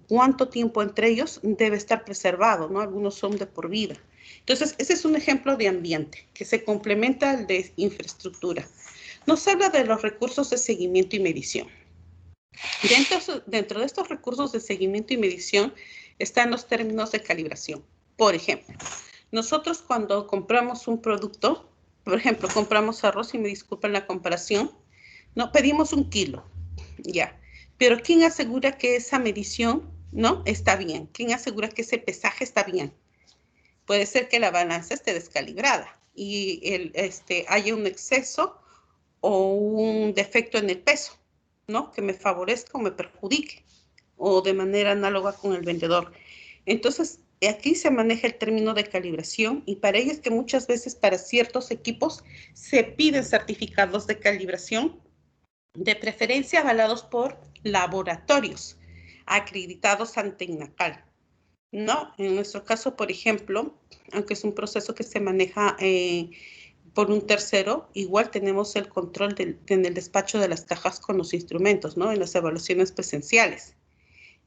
cuánto tiempo entre ellos debe estar preservado, ¿no? Algunos son de por vida. Entonces, ese es un ejemplo de ambiente que se complementa al de infraestructura. Nos habla de los recursos de seguimiento y medición. Dentro de estos recursos de seguimiento y medición están los términos de calibración. Por ejemplo, nosotros cuando compramos un producto, por ejemplo, compramos arroz, y me disculpan la comparación, no pedimos 1 kilo, ya. Pero ¿quién asegura que esa medición, no, está bien? ¿Quién asegura que ese pesaje está bien? Puede ser que la balanza esté descalibrada y haya un exceso o un defecto en el peso, ¿no? Que me favorezca o me perjudique. o de manera análoga con el vendedor. Entonces, aquí se maneja el término de calibración y para ello es que muchas veces para ciertos equipos se piden certificados de calibración, de preferencia avalados por laboratorios acreditados ante INACAL. No, en nuestro caso, por ejemplo, aunque es un proceso que se maneja por un tercero, igual tenemos el control en el despacho de las cajas con los instrumentos, ¿no? En las evaluaciones presenciales.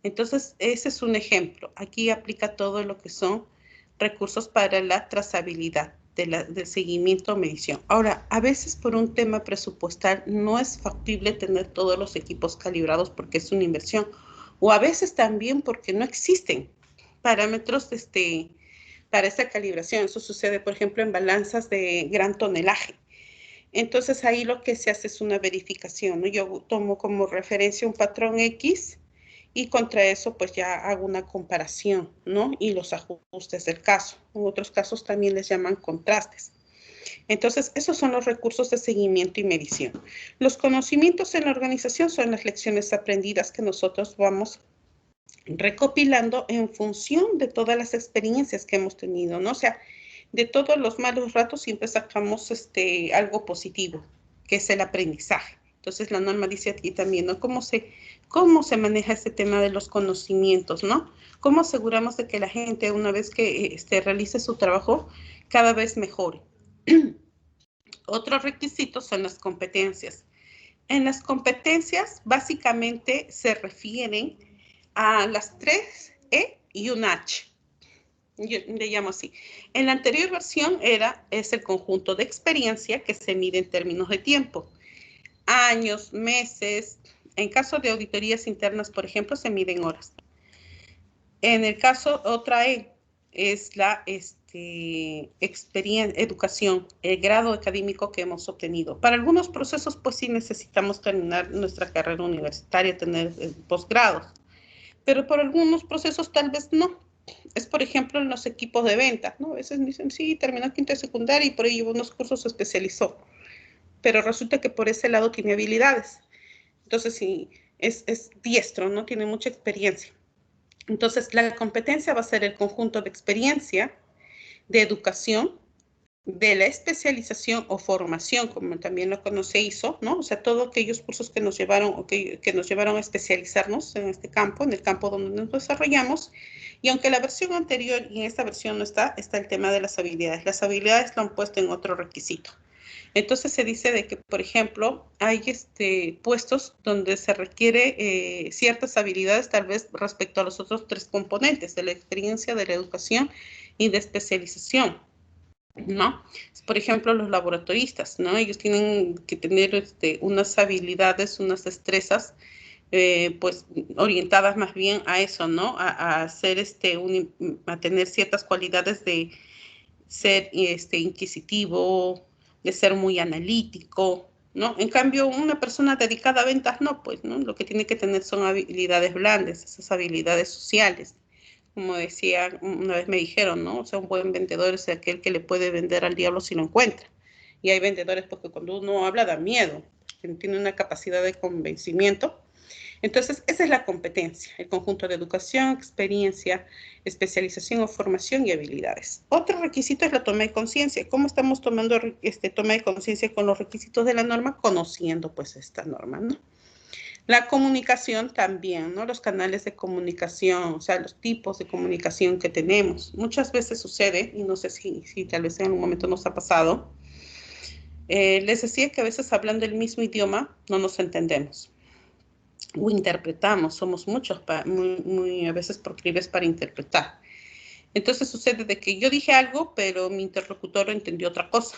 Entonces, ese es un ejemplo. Aquí aplica todo lo que son recursos para la trazabilidad del seguimiento o medición. Ahora, a veces por un tema presupuestal no es factible tener todos los equipos calibrados porque es una inversión, o a veces también porque no existen parámetros para esa calibración. Eso sucede, por ejemplo, en balanzas de gran tonelaje. Entonces, ahí lo que se hace es una verificación, ¿no? Yo tomo como referencia un patrón X y contra eso, pues ya hago una comparación, ¿no? Y los ajustes del caso. En otros casos también les llaman contrastes. Entonces, esos son los recursos de seguimiento y medición. Los conocimientos en la organización son las lecciones aprendidas que nosotros vamos recopilando en función de todas las experiencias que hemos tenido, ¿no? O sea, de todos los malos ratos siempre sacamos algo positivo, que es el aprendizaje. Entonces la norma dice aquí también, ¿no? ¿Cómo se maneja este tema de los conocimientos, ¿no? ¿Cómo aseguramos de que la gente, una vez que realice su trabajo, cada vez mejore? Otros requisitos son las competencias. En las competencias, básicamente, se refieren a las 3 E y un H. Yo le llamo así. En la anterior versión es el conjunto de experiencia que se mide en términos de tiempo. Años, meses. En caso de auditorías internas, por ejemplo, se miden horas. En el caso, otra E es la educación, el grado académico que hemos obtenido. Para algunos procesos, pues sí necesitamos terminar nuestra carrera universitaria, tener posgrados. Pero por algunos procesos tal vez no. Es, por ejemplo, en los equipos de ventas, ¿no? A veces me dicen, sí, terminó quinto de secundaria y por ahí llevó unos cursos, se especializó. Pero resulta que por ese lado tiene habilidades. Entonces, sí, es diestro, ¿no? Tiene mucha experiencia. Entonces, la competencia va a ser el conjunto de experiencia, de educación, de la especialización o formación, como también lo conoce ISO, ¿no? O sea, todos aquellos cursos que nos llevaron o que nos llevaron a especializarnos en este campo, en el campo donde nos desarrollamos. Y aunque la versión anterior y en esta versión no está el tema de las habilidades. Las habilidades lo han puesto en otro requisito. Entonces se dice de que, por ejemplo, hay puestos donde se requiere ciertas habilidades tal vez respecto a los otros 3 componentes, de la experiencia, de la educación y de especialización, ¿no? Por ejemplo, los laboratoristas, ¿no? Ellos tienen que tener unas habilidades, unas destrezas, pues orientadas más bien a eso, ¿no? A hacer a tener ciertas cualidades de ser inquisitivo, de ser muy analítico, ¿no? En cambio, una persona dedicada a ventas, no, pues, ¿no? Lo que tiene que tener son habilidades blandas, esas habilidades sociales. Como decía, una vez me dijeron, ¿no? O sea, un buen vendedor es aquel que le puede vender al diablo si lo encuentra. Y hay vendedores porque cuando uno habla da miedo, tiene una capacidad de convencimiento. Entonces, esa es la competencia, el conjunto de educación, experiencia, especialización o formación y habilidades. Otro requisito es la toma de conciencia. ¿Cómo estamos tomando toma de conciencia con los requisitos de la norma? Conociendo, pues, esta norma, ¿no? La comunicación también, ¿no? Los canales de comunicación, o sea, los tipos de comunicación que tenemos. Muchas veces sucede, y no sé si tal vez en algún momento nos ha pasado, les decía que a veces hablando el mismo idioma no nos entendemos o interpretamos, somos muchos, muy a veces proclives para interpretar. Entonces sucede de que yo dije algo, pero mi interlocutor entendió otra cosa.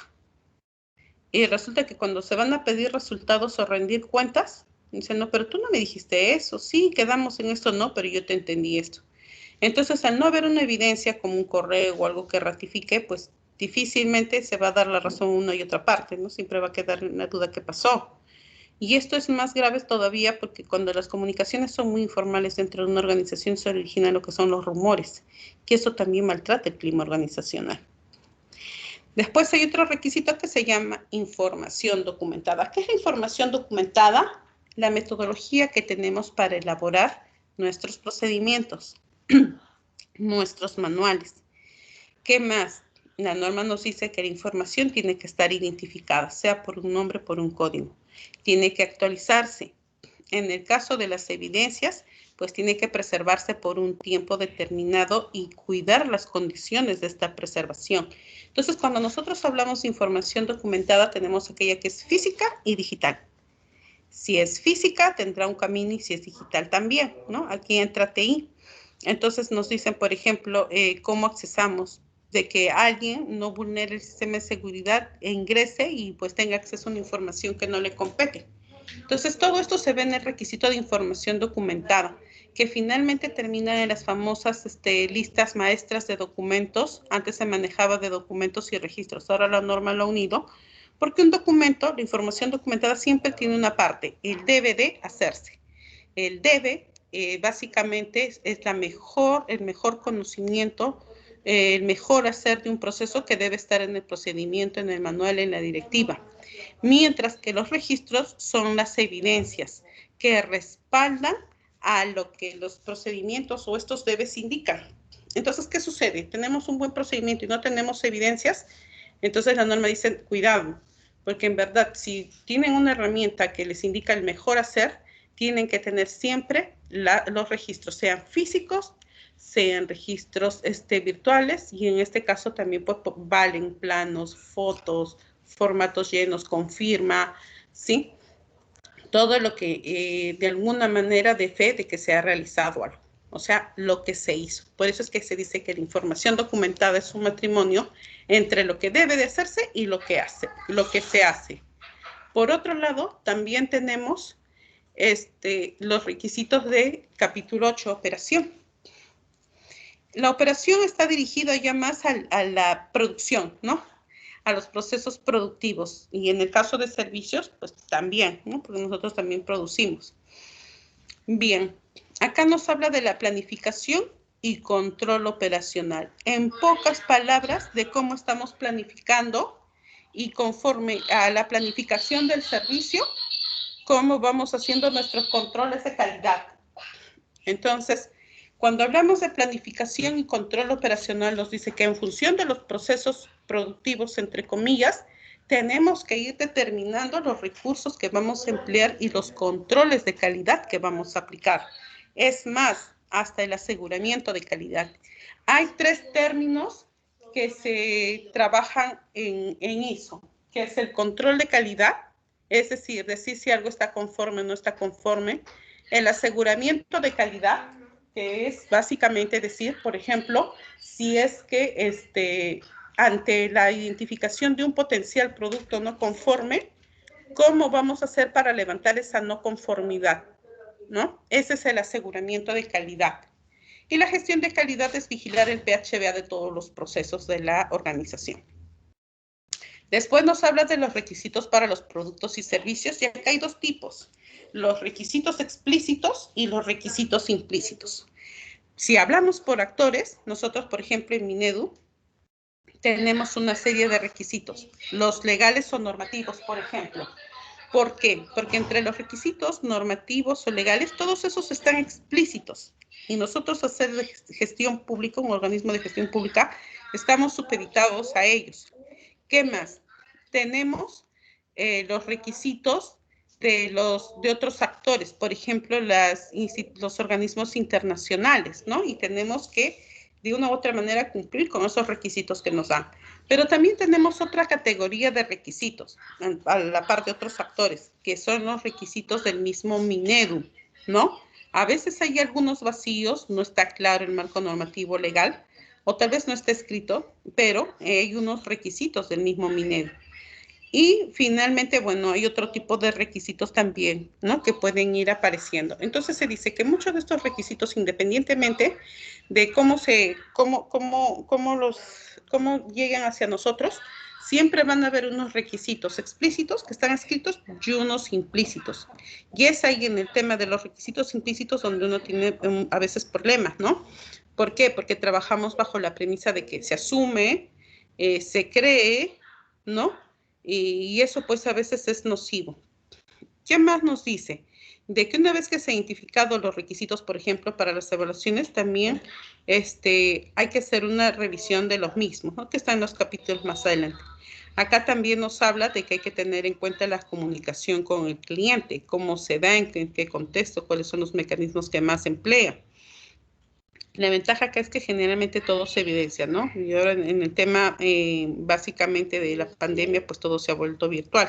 Y resulta que cuando se van a pedir resultados o rendir cuentas, dicen, no, pero tú no me dijiste eso, sí, quedamos en esto, no, pero yo te entendí esto. Entonces, al no haber una evidencia como un correo o algo que ratifique, pues difícilmente se va a dar la razón una y otra parte, ¿no? Siempre va a quedar una duda qué pasó. Y esto es más grave todavía porque cuando las comunicaciones son muy informales dentro de una organización se originan lo que son los rumores, que eso también maltrata el clima organizacional. Después hay otro requisito que se llama información documentada. ¿Qué es la información documentada? La metodología que tenemos para elaborar nuestros procedimientos, nuestros manuales. ¿Qué más? La norma nos dice que la información tiene que estar identificada, sea por un nombre, por un código. Tiene que actualizarse. En el caso de las evidencias, pues tiene que preservarse por un tiempo determinado y cuidar las condiciones de esta preservación. Entonces, cuando nosotros hablamos de información documentada, tenemos aquella que es física y digital. Si es física, tendrá un camino, y si es digital también, ¿no? Aquí entra TI. Entonces nos dicen, por ejemplo, cómo accesamos, de que alguien no vulnere el sistema de seguridad e ingrese y pues tenga acceso a una información que no le compete. Entonces, todo esto se ve en el requisito de información documentada, que finalmente termina en las famosas listas maestras de documentos. Antes se manejaba de documentos y registros, ahora la norma lo ha unido, porque un documento, la información documentada siempre tiene una parte, el debe de hacerse. El debe, básicamente, es el mejor conocimiento, el mejor hacer de un proceso que debe estar en el procedimiento, en el manual, en la directiva. Mientras que los registros son las evidencias que respaldan a lo que los procedimientos o estos debes indican. Entonces, ¿qué sucede? Tenemos un buen procedimiento y no tenemos evidencias, entonces la norma dice, cuidado, porque en verdad, si tienen una herramienta que les indica el mejor hacer, tienen que tener siempre los registros, sean físicos, sean registros virtuales, y en este caso también pues, valen planos, fotos, formatos llenos, con firma, ¿sí? Todo lo que de alguna manera dé fe de que se ha realizado algo, o sea, lo que se hizo. Por eso es que se dice que la información documentada es un matrimonio entre lo que debe de hacerse y lo que se hace. Por otro lado, también tenemos los requisitos de capítulo 8, operación. La operación está dirigida ya más a la producción, ¿no? A los procesos productivos. Y en el caso de servicios, pues también, ¿no? Porque nosotros también producimos. Bien, acá nos habla de la planificación y control operacional. En pocas palabras, de cómo estamos planificando y conforme a la planificación del servicio, cómo vamos haciendo nuestros controles de calidad. Entonces, cuando hablamos de planificación y control operacional, nos dice que en función de los procesos productivos, entre comillas, tenemos que ir determinando los recursos que vamos a emplear y los controles de calidad que vamos a aplicar. Es más, hasta el aseguramiento de calidad. Hay 3 términos que se trabajan en ISO, que es el control de calidad, es decir si algo está conforme o no está conforme. El aseguramiento de calidad, que es básicamente decir, por ejemplo, si es que ante la identificación de un potencial producto no conforme, ¿cómo vamos a hacer para levantar esa no conformidad? ¿No? Ese es el aseguramiento de calidad. Y la gestión de calidad es vigilar el PHBA de todos los procesos de la organización. Después nos habla de los requisitos para los productos y servicios, y acá hay 2 tipos, los requisitos explícitos y los requisitos implícitos. Si hablamos por actores, nosotros, por ejemplo, en Minedu, tenemos una serie de requisitos, los legales o normativos, por ejemplo. ¿Por qué? Porque entre los requisitos normativos o legales, todos esos están explícitos. Y nosotros, hacer gestión pública, un organismo de gestión pública, estamos supeditados a ellos. ¿Qué más? Tenemos los requisitos de otros actores, por ejemplo, los organismos internacionales, ¿no? Y tenemos que, de una u otra manera, cumplir con esos requisitos que nos dan. Pero también tenemos otra categoría de requisitos, a la par de otros actores, que son los requisitos del mismo Minedu, ¿no? A veces hay algunos vacíos, no está claro el marco normativo legal, o tal vez no está escrito, pero hay unos requisitos del mismo Minedu. Y finalmente, bueno, hay otro tipo de requisitos también, ¿no? Que pueden ir apareciendo. Entonces se dice que muchos de estos requisitos, independientemente de cómo llegan hacia nosotros, siempre van a haber unos requisitos explícitos que están escritos y unos implícitos. Y es ahí en el tema de los requisitos implícitos donde uno tiene a veces problemas, ¿no? ¿Por qué? Porque trabajamos bajo la premisa de que se asume, se cree, ¿no? Y eso pues a veces es nocivo. ¿Qué más nos dice? de que una vez que se han identificado los requisitos, por ejemplo, para las evaluaciones, también hay que hacer una revisión de los mismos, ¿no? Que está en los capítulos más adelante. Acá también nos habla de que hay que tener en cuenta la comunicación con el cliente, cómo se da, en qué contexto, cuáles son los mecanismos que más se emplean. La ventaja acá es que generalmente todo se evidencia, ¿no? Y ahora en el tema básicamente de la pandemia, pues todo se ha vuelto virtual.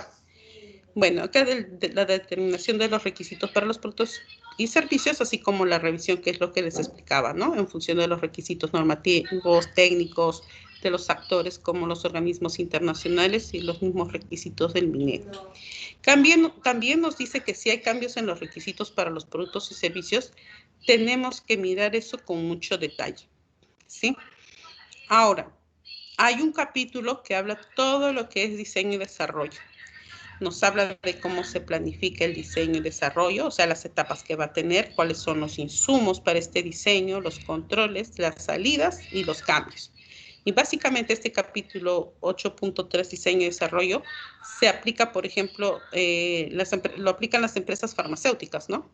Bueno, acá de la determinación de los requisitos para los productos y servicios, así como la revisión, que es lo que les explicaba, ¿no? En función de los requisitos normativos, técnicos, de los actores como los organismos internacionales y los mismos requisitos del MINEP. También nos dice que si hay cambios en los requisitos para los productos y servicios, tenemos que mirar eso con mucho detalle, ¿sí? Ahora, hay un capítulo que habla todo lo que es diseño y desarrollo. Nos habla de cómo se planifica el diseño y desarrollo, o sea, las etapas que va a tener, cuáles son los insumos para este diseño, los controles, las salidas y los cambios. Y básicamente este capítulo 8.3, diseño y desarrollo, se aplica, por ejemplo, lo aplican las empresas farmacéuticas, ¿no?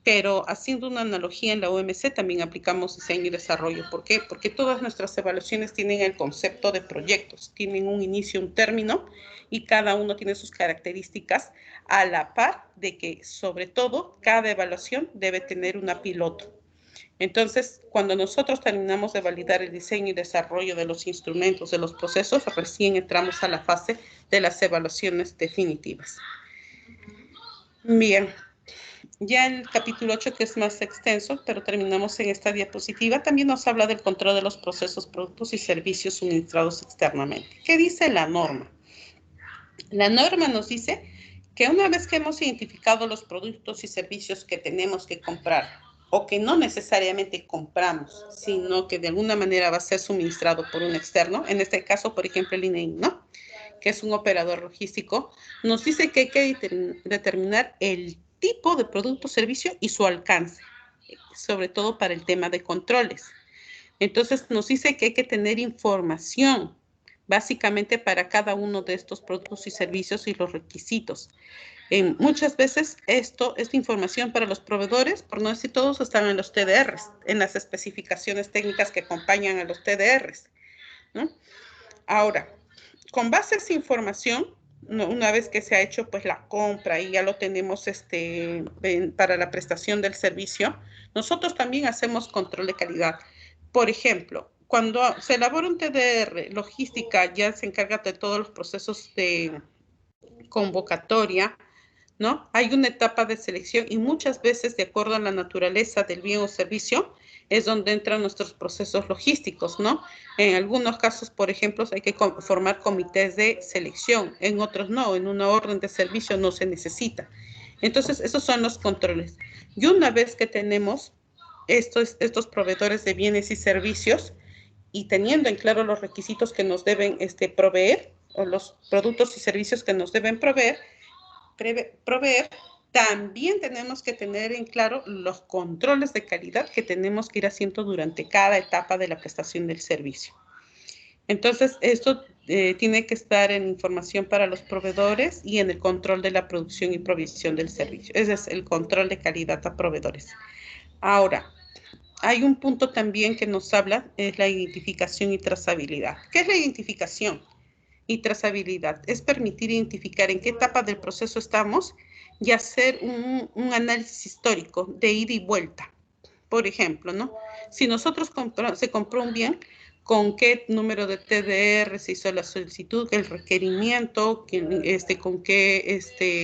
Pero haciendo una analogía en la OMC también aplicamos diseño y desarrollo. ¿Por qué? Porque todas nuestras evaluaciones tienen el concepto de proyectos, tienen un inicio, un término, y cada uno tiene sus características a la par de que, sobre todo, cada evaluación debe tener una piloto. Entonces, cuando nosotros terminamos de validar el diseño y desarrollo de los instrumentos, de los procesos, recién entramos a la fase de las evaluaciones definitivas. Bien. Ya el capítulo 8, que es más extenso, pero terminamos en esta diapositiva, también nos habla del control de los procesos, productos y servicios suministrados externamente. ¿Qué dice la norma? La norma nos dice que una vez que hemos identificado los productos y servicios que tenemos que comprar, o que no necesariamente compramos, sino que de alguna manera va a ser suministrado por un externo, en este caso, por ejemplo, el INEI, ¿no? Que es un operador logístico, nos dice que hay que determinar el tipo de producto o servicio y su alcance, sobre todo para el tema de controles. Entonces nos dice que hay que tener información básicamente para cada uno de estos productos y servicios y los requisitos. Muchas veces esta información para los proveedores, por no decir todos, están en los TDRs, en las especificaciones técnicas que acompañan a los TDRs, ¿no? Ahora, con base a esa información, una vez que se ha hecho pues la compra y ya lo tenemos para la prestación del servicio, nosotros también hacemos control de calidad. Por ejemplo, cuando se elabora un TDR, logística ya se encarga de todos los procesos de convocatoria, ¿no? Hay una etapa de selección y muchas veces, de acuerdo a la naturaleza del bien o servicio, es donde entran nuestros procesos logísticos, ¿no? En algunos casos, por ejemplo, hay que formar comités de selección, en otros no, en una orden de servicio no se necesita. Entonces, esos son los controles. Y una vez que tenemos estos proveedores de bienes y servicios y teniendo en claro los requisitos que nos deben proveer, o los productos y servicios que nos deben proveer, también tenemos que tener en claro los controles de calidad que tenemos que ir haciendo durante cada etapa de la prestación del servicio. Entonces, esto tiene que estar en información para los proveedores y en el control de la producción y provisión del servicio. Ese es el control de calidad a proveedores. Ahora, hay un punto también que nos habla, es la identificación y trazabilidad. ¿Qué es la identificación y trazabilidad? Es permitir identificar en qué etapa del proceso estamos y hacer un análisis histórico de ida y vuelta. Por ejemplo, ¿no? Si nosotros se compró un bien, ¿con qué número de TDR se hizo la solicitud, el requerimiento,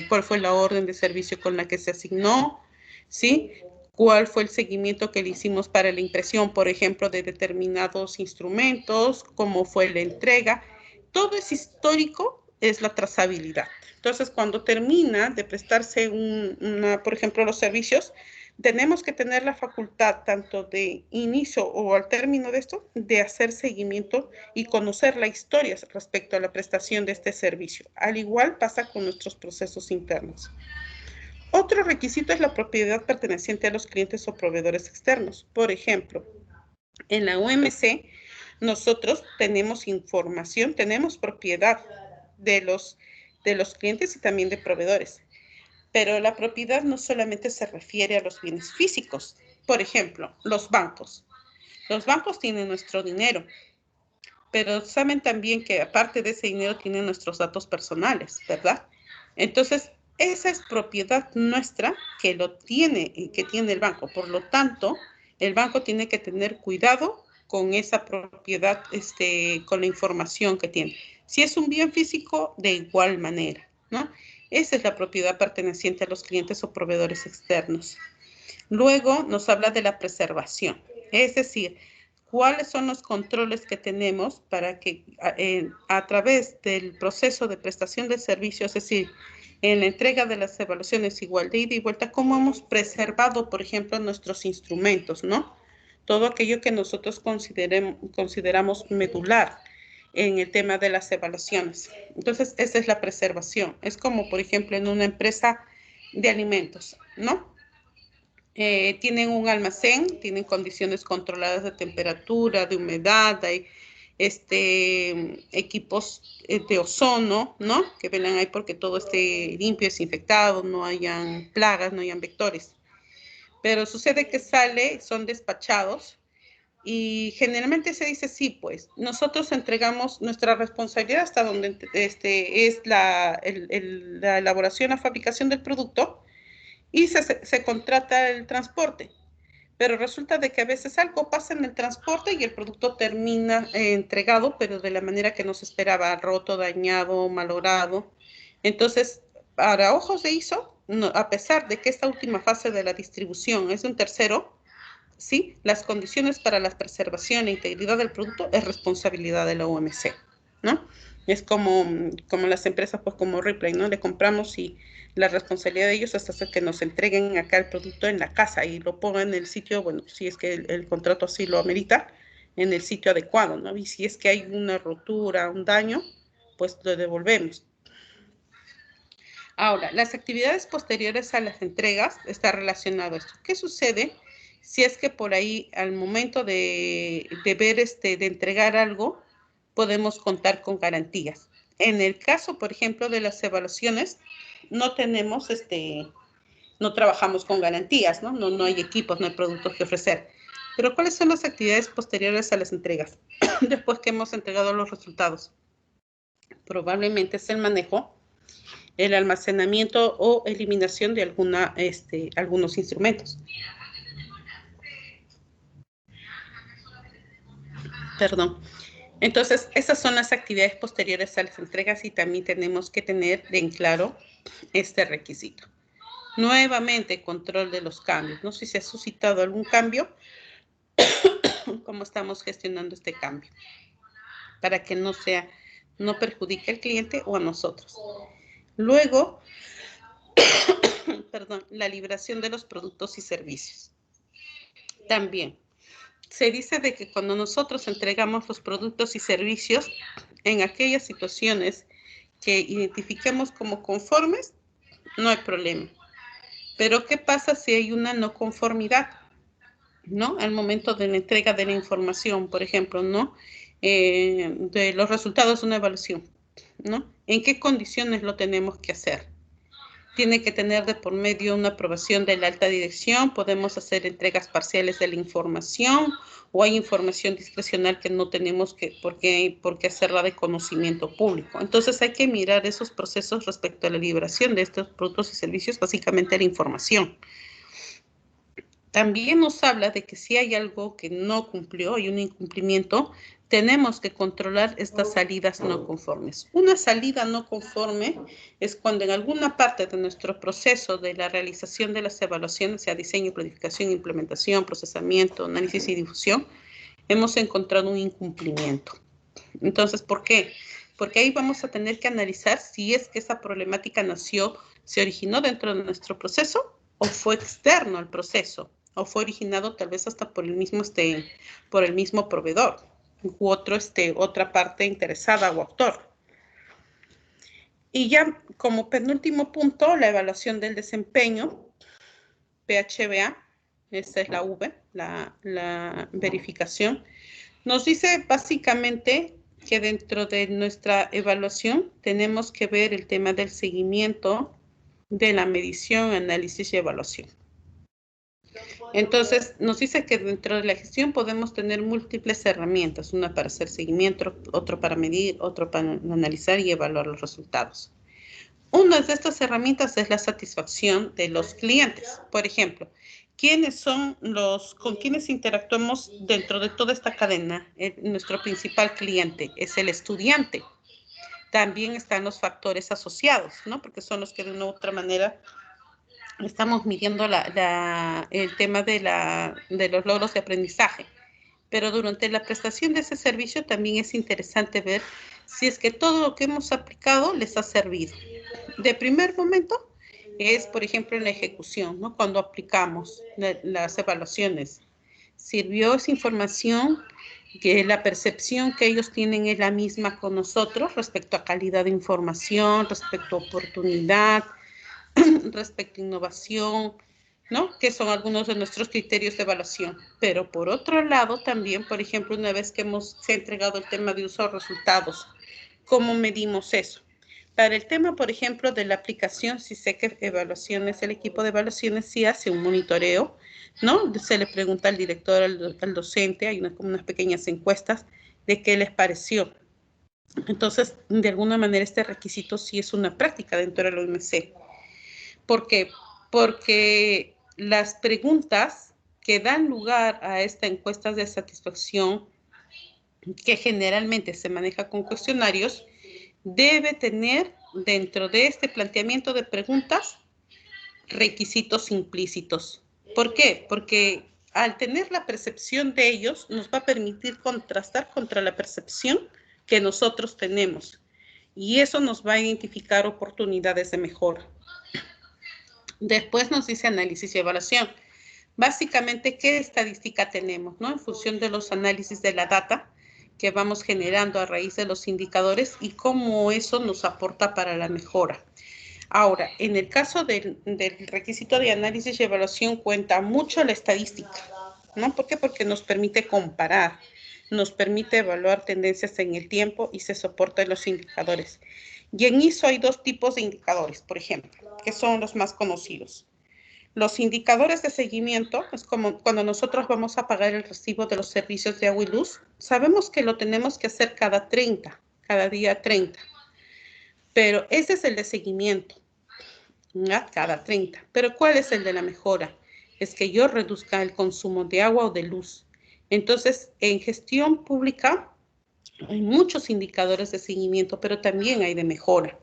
cuál fue la orden de servicio con la que se asignó, ¿sí? ¿Cuál fue el seguimiento que le hicimos para la impresión, por ejemplo, de determinados instrumentos? ¿Cómo fue la entrega? Todo es histórico, es la trazabilidad. Entonces, cuando termina de prestarse por ejemplo, los servicios, tenemos que tener la facultad, tanto de inicio o al término de esto, de hacer seguimiento y conocer la historia respecto a la prestación de este servicio. Al igual pasa con nuestros procesos internos. Otro requisito es la propiedad perteneciente a los clientes o proveedores externos. Por ejemplo, en la OMC, nosotros tenemos información, tenemos propiedad de los clientes y también de proveedores. Pero la propiedad no solamente se refiere a los bienes físicos. Por ejemplo, los bancos. Los bancos tienen nuestro dinero, pero saben también que aparte de ese dinero tienen nuestros datos personales, ¿verdad? Entonces, esa es propiedad nuestra que lo tiene y que tiene el banco. Por lo tanto, el banco tiene que tener cuidado con esa propiedad, con la información que tiene. Si es un bien físico, de igual manera, ¿no? Esa es la propiedad perteneciente a los clientes o proveedores externos. Luego nos habla de la preservación, es decir, cuáles son los controles que tenemos para que a través del proceso de prestación de servicios, es decir, en la entrega de las evaluaciones igual de ida y vuelta, cómo hemos preservado, por ejemplo, nuestros instrumentos, ¿no? Todo aquello que nosotros consideramos medular en el tema de las evaluaciones. Entonces, esa es la preservación. Es como, por ejemplo, en una empresa de alimentos, ¿no? Tienen un almacén, tienen condiciones controladas de temperatura, de humedad, hay equipos de ozono, ¿no? Que velan ahí porque todo esté limpio, desinfectado, no hayan plagas, no hayan vectores. Pero sucede que son despachados y generalmente se dice, sí, pues, nosotros entregamos nuestra responsabilidad hasta donde es la elaboración, la fabricación del producto, y se contrata el transporte. Pero resulta de que a veces algo pasa en el transporte y el producto termina entregado, pero de la manera que no se esperaba, roto, dañado, malogrado. Entonces, para ojos de ISO, no, a pesar de que esta última fase de la distribución es de un tercero, ¿sí? Las condiciones para la preservación e integridad del producto es responsabilidad de la OMC, ¿no? Es como las empresas, pues como Ripley, ¿no? Le compramos y la responsabilidad de ellos hasta que nos entreguen acá el producto en la casa y lo pongan en el sitio, bueno, si es que el contrato así lo amerita, en el sitio adecuado, ¿no? Y si es que hay una rotura, un daño, pues lo devolvemos. Ahora, las actividades posteriores a las entregas está relacionado a esto. ¿Qué sucede si es que por ahí al momento de ver, de entregar algo, podemos contar con garantías? En el caso, por ejemplo, de las evaluaciones, no tenemos, no trabajamos con garantías, ¿no? No hay equipos, no hay productos que ofrecer. Pero ¿cuáles son las actividades posteriores a las entregas? Después que hemos entregado los resultados. Probablemente es el manejo, el almacenamiento o eliminación de algunos instrumentos. Perdón. Entonces, esas son las actividades posteriores a las entregas y también tenemos que tener en claro este requisito. Nuevamente, control de los cambios. No sé si se ha suscitado algún cambio, cómo estamos gestionando este cambio, para que no perjudique al cliente o a nosotros. Luego, perdón, la liberación de los productos y servicios. También, se dice de que cuando nosotros entregamos los productos y servicios, en aquellas situaciones que identifiquemos como conformes, no hay problema. Pero ¿qué pasa si hay una no conformidad? ¿No? Al momento de la entrega de la información, por ejemplo, ¿no? De los resultados de una evaluación, ¿no? ¿En qué condiciones lo tenemos que hacer? Tiene que tener de por medio una aprobación de la alta dirección, podemos hacer entregas parciales de la información o hay información discrecional que no tenemos por qué hacerla de conocimiento público. Entonces hay que mirar esos procesos respecto a la liberación de estos productos y servicios, básicamente la información. También nos habla de que si hay algo que no cumplió, hay un incumplimiento, tenemos que controlar estas salidas no conformes. Una salida no conforme es cuando en alguna parte de nuestro proceso de la realización de las evaluaciones, sea diseño, planificación, implementación, procesamiento, análisis y difusión, hemos encontrado un incumplimiento. Entonces, ¿por qué? Porque ahí vamos a tener que analizar si es que esa problemática se originó dentro de nuestro proceso o fue externo al proceso, o fue originado tal vez hasta por el mismo proveedor u otra parte interesada o actor. Y ya como penúltimo punto, la evaluación del desempeño, PHBA, esta es la V, la verificación, nos dice básicamente que dentro de nuestra evaluación tenemos que ver el tema del seguimiento de la medición, análisis y evaluación. Entonces, nos dice que dentro de la gestión podemos tener múltiples herramientas, una para hacer seguimiento, otro para medir, otro para analizar y evaluar los resultados. Una de estas herramientas es la satisfacción de los clientes. Por ejemplo, ¿quiénes son con quienes interactuamos dentro de toda esta cadena? Nuestro principal cliente es el estudiante. También están los factores asociados, ¿no? Porque son los que de una u otra manera estamos midiendo el tema de los logros de aprendizaje. Pero durante la prestación de ese servicio también es interesante ver si es que todo lo que hemos aplicado les ha servido. De primer momento es, por ejemplo, en la ejecución, ¿no? Cuando aplicamos las evaluaciones. ¿Sirvió esa información? Que la percepción que ellos tienen es la misma con nosotros respecto a calidad de información, respecto a oportunidad, respecto a innovación, ¿no? Que son algunos de nuestros criterios de evaluación. Pero por otro lado también, por ejemplo, una vez que se ha entregado el tema de uso de resultados, ¿cómo medimos eso? Para el tema, por ejemplo, de la aplicación, si sé que evaluaciones, el equipo de evaluaciones sí hace un monitoreo, ¿no? Se le pregunta al director, al docente, hay como unas pequeñas encuestas de qué les pareció. Entonces, de alguna manera, este requisito sí es una práctica dentro de la OMC. ¿Por qué? Porque las preguntas que dan lugar a esta encuesta de satisfacción, que generalmente se maneja con cuestionarios, debe tener dentro de este planteamiento de preguntas requisitos implícitos. ¿Por qué? Porque al tener la percepción de ellos nos va a permitir contrastar contra la percepción que nosotros tenemos y eso nos va a identificar oportunidades de mejora. Después nos dice análisis y evaluación. Básicamente, ¿qué estadística tenemos, ¿no? En función de los análisis de la data que vamos generando a raíz de los indicadores y cómo eso nos aporta para la mejora. Ahora, en el caso del requisito de análisis y evaluación cuenta mucho la estadística, ¿no? ¿Por qué? Porque nos permite comparar, nos permite evaluar tendencias en el tiempo y se soporta en los indicadores. Y en ISO hay dos tipos de indicadores, por ejemplo, que son los más conocidos. Los indicadores de seguimiento es como cuando nosotros vamos a pagar el recibo de los servicios de agua y luz. Sabemos que lo tenemos que hacer cada día 30. Pero ese es el de seguimiento, ¿ya? Cada 30. Pero ¿cuál es el de la mejora? Es que yo reduzca el consumo de agua o de luz. Entonces, en gestión pública hay muchos indicadores de seguimiento, pero también hay de mejora.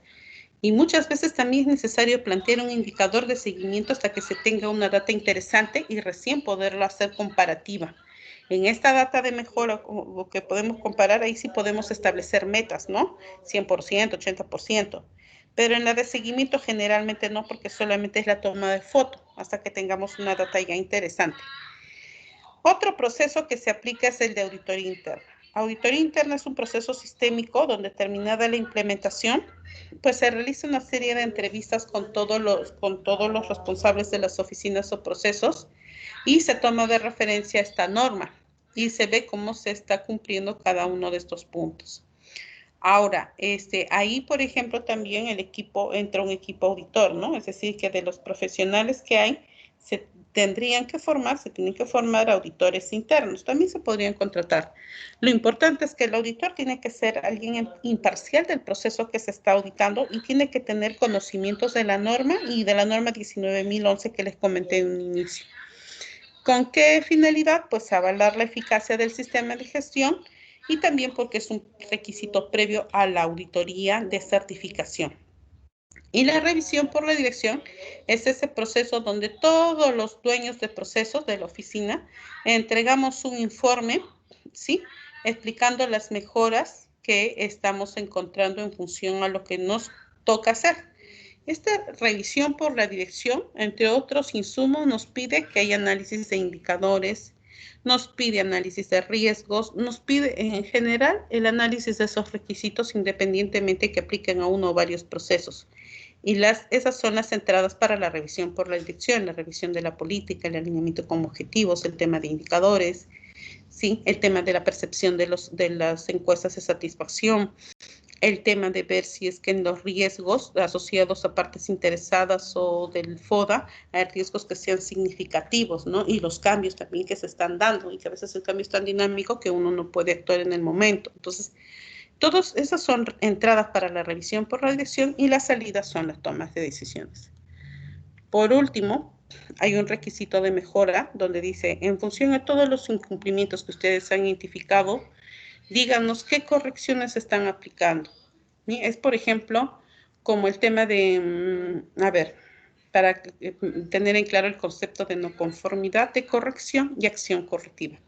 Y muchas veces también es necesario plantear un indicador de seguimiento hasta que se tenga una data interesante y recién poderlo hacer comparativa. En esta data de mejora, lo que podemos comparar, ahí sí podemos establecer metas, ¿no? 100%, 80%. Pero en la de seguimiento generalmente no, porque solamente es la toma de foto, hasta que tengamos una data ya interesante. Otro proceso que se aplica es el de auditoría interna. Auditoría interna es un proceso sistémico donde terminada la implementación, pues se realiza una serie de entrevistas con todos los responsables de las oficinas o procesos y se toma de referencia esta norma y se ve cómo se está cumpliendo cada uno de estos puntos. Ahora, ahí, por ejemplo, también entra un equipo auditor, ¿no? Es decir, que de los profesionales que hay, se tienen que formar auditores internos. También se podrían contratar. Lo importante es que el auditor tiene que ser alguien imparcial del proceso que se está auditando y tiene que tener conocimientos de la norma y de la norma 19.011 que les comenté en un inicio. ¿Con qué finalidad? Pues avalar la eficacia del sistema de gestión y también porque es un requisito previo a la auditoría de certificación. Y la revisión por la dirección es ese proceso donde todos los dueños de procesos de la oficina entregamos un informe, ¿sí? Explicando las mejoras que estamos encontrando en función a lo que nos toca hacer. Esta revisión por la dirección, entre otros insumos, nos pide que haya análisis de indicadores, nos pide análisis de riesgos, nos pide en general el análisis de esos requisitos independientemente que apliquen a uno o varios procesos. Y esas son las entradas para la revisión por la dirección, la revisión de la política, el alineamiento con objetivos, el tema de indicadores, ¿sí? El tema de la percepción de las encuestas de satisfacción, el tema de ver si es que en los riesgos asociados a partes interesadas o del FODA hay riesgos que sean significativos, ¿no? Y los cambios también que se están dando y que a veces el cambio es tan dinámico que uno no puede actuar en el momento. Entonces, todas esas son entradas para la revisión por radiación y las salidas son las tomas de decisiones. Por último, hay un requisito de mejora donde dice, en función de todos los incumplimientos que ustedes han identificado, díganos qué correcciones están aplicando. ¿Sí? Es, por ejemplo, como el tema de, a ver, para tener en claro el concepto de no conformidad, de corrección y acción correctiva.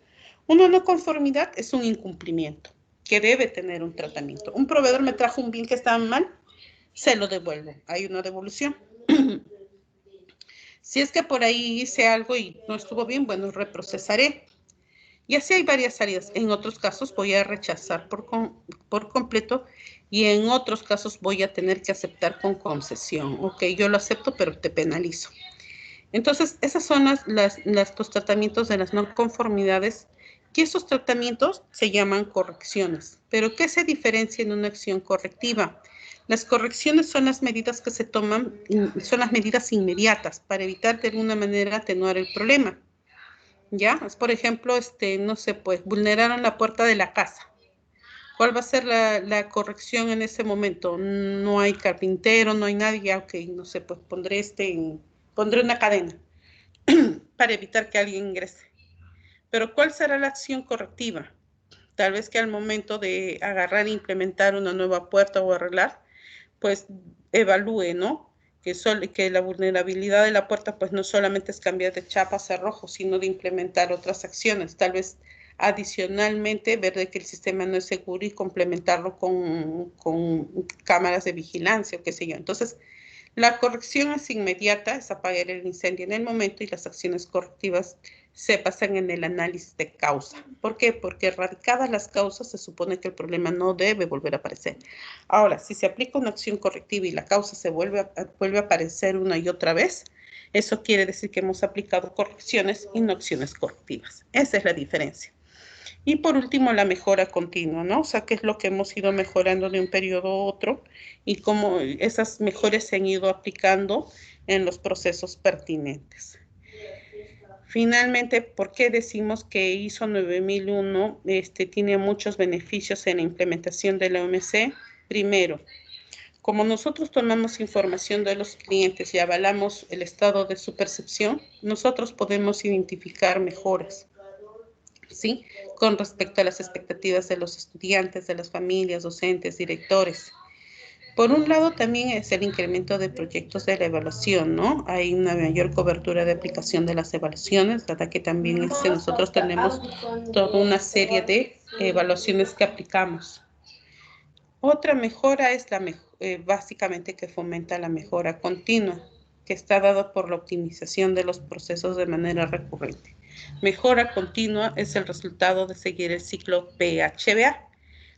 Una no conformidad es un incumplimiento que debe tener un tratamiento. Un proveedor me trajo un bien que estaba mal, se lo devuelvo. Hay una devolución. Si es que por ahí hice algo y no estuvo bien, bueno, reprocesaré. Y así hay varias salidas. En otros casos voy a rechazar por completo y en otros casos voy a tener que aceptar con concesión. Ok, yo lo acepto, pero te penalizo. Entonces, esas son los tratamientos de las no conformidades, y esos tratamientos se llaman correcciones. ¿Pero qué se diferencia en una acción correctiva? Las correcciones son las medidas que se toman, son las medidas inmediatas para evitar de alguna manera atenuar el problema. ¿Ya? Es, por ejemplo, no sé, pues vulneraron la puerta de la casa. ¿Cuál va a ser la corrección en ese momento? No hay carpintero, no hay nadie, ok, no sé, pues pondré una cadena para evitar que alguien ingrese. Pero ¿cuál será la acción correctiva? Tal vez que al momento de agarrar e implementar una nueva puerta o arreglar, pues evalúe, ¿no? Que la vulnerabilidad de la puerta pues no solamente es cambiar de chapa a cerrojo, sino de implementar otras acciones. Tal vez adicionalmente ver de que el sistema no es seguro y complementarlo con cámaras de vigilancia o qué sé yo. Entonces, la corrección es inmediata, es apagar el incendio en el momento y las acciones correctivas se basan en el análisis de causa. ¿Por qué? Porque erradicadas las causas se supone que el problema no debe volver a aparecer. Ahora, si se aplica una acción correctiva y la causa se vuelve a aparecer una y otra vez, eso quiere decir que hemos aplicado correcciones y no acciones correctivas. Esa es la diferencia. Y por último, la mejora continua, ¿no? O sea, qué es lo que hemos ido mejorando de un periodo a otro y cómo esas mejoras se han ido aplicando en los procesos pertinentes. Finalmente, ¿por qué decimos que ISO 9001 tiene muchos beneficios en la implementación de la OMC? Primero, como nosotros tomamos información de los clientes y avalamos el estado de su percepción, nosotros podemos identificar mejoras, ¿sí? Con respecto a las expectativas de los estudiantes, de las familias, docentes, directores. Por un lado, también es el incremento de proyectos de la evaluación, ¿no? Hay una mayor cobertura de aplicación de las evaluaciones, dada que también nosotros tenemos toda una serie de evaluaciones que aplicamos. Otra mejora es básicamente que fomenta la mejora continua, que está dada por la optimización de los procesos de manera recurrente. Mejora continua es el resultado de seguir el ciclo PHBA.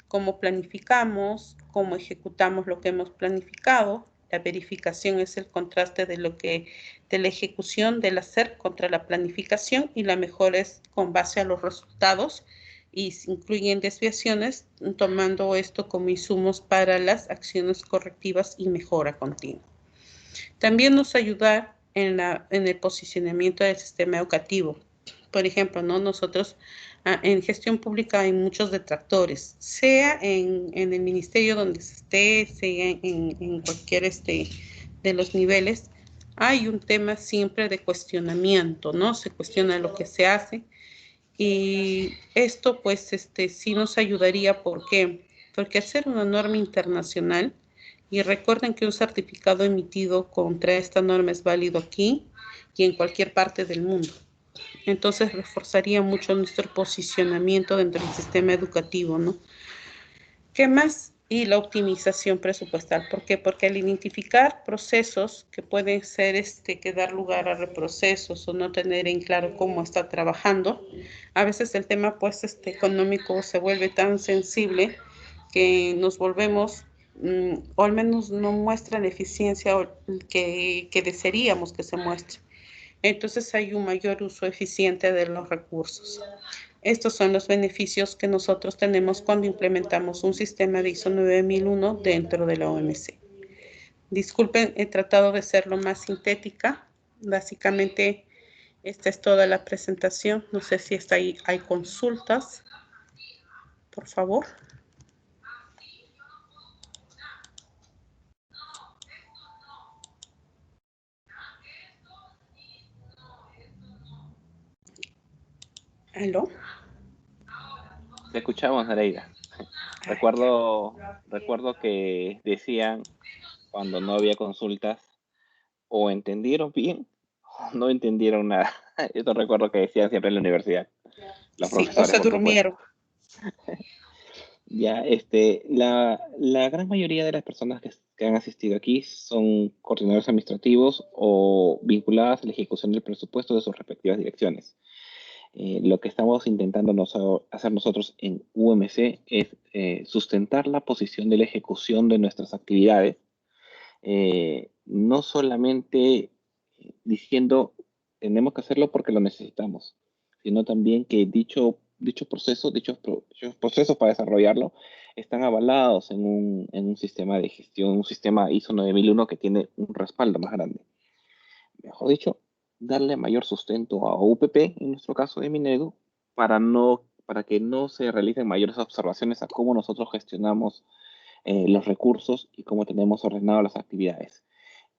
Cómo planificamos, cómo ejecutamos lo que hemos planificado. La verificación es el contraste de la ejecución del hacer contra la planificación y la mejora es con base a los resultados y se incluyen desviaciones, tomando esto como insumos para las acciones correctivas y mejora continua. También nos ayuda en el posicionamiento del sistema educativo. Por ejemplo, ¿no? Nosotros en gestión pública hay muchos detractores, sea en el ministerio donde se esté, sea en cualquier de los niveles, hay un tema siempre de cuestionamiento, ¿no? Se cuestiona lo que se hace y esto pues sí nos ayudaría, ¿por qué? Porque hacer una norma internacional, y recuerden que un certificado emitido contra esta norma es válido aquí y en cualquier parte del mundo. Entonces reforzaría mucho nuestro posicionamiento dentro del sistema educativo, ¿no? ¿Qué más? Y la optimización presupuestal. ¿Por qué? Porque al identificar procesos que pueden ser, que dar lugar a reprocesos o no tener en claro cómo está trabajando, a veces el tema, pues, económico se vuelve tan sensible que nos volvemos, o al menos no muestra la eficiencia que desearíamos que se muestre. Entonces hay un mayor uso eficiente de los recursos. Estos son los beneficios que nosotros tenemos cuando implementamos un sistema de ISO 9001 dentro de la OMC. Disculpen, he tratado de ser lo más sintética. Básicamente, esta es toda la presentación. No sé si está ahí, hay consultas, por favor. ¿Aló? Te escuchamos, Nereida. Recuerdo que decían cuando no había consultas, o entendieron bien o no entendieron nada. Esto recuerdo que decían siempre en la universidad, los Sí, o profesores, se por supuesto. durmieron. Ya, la gran mayoría de las personas que han asistido aquí son coordinadores administrativos o vinculadas a la ejecución del presupuesto de sus respectivas direcciones. Lo que estamos intentando hacer nosotros en UMC es sustentar la posición de la ejecución de nuestras actividades, no solamente diciendo tenemos que hacerlo porque lo necesitamos, sino también que dicho proceso, dichos procesos para desarrollarlo están avalados en un sistema de gestión, un sistema ISO 9001 que tiene un respaldo más grande. Mejor dicho, darle mayor sustento a UPP, en nuestro caso de Minedu, para que no se realicen mayores observaciones a cómo nosotros gestionamos los recursos y cómo tenemos ordenado las actividades.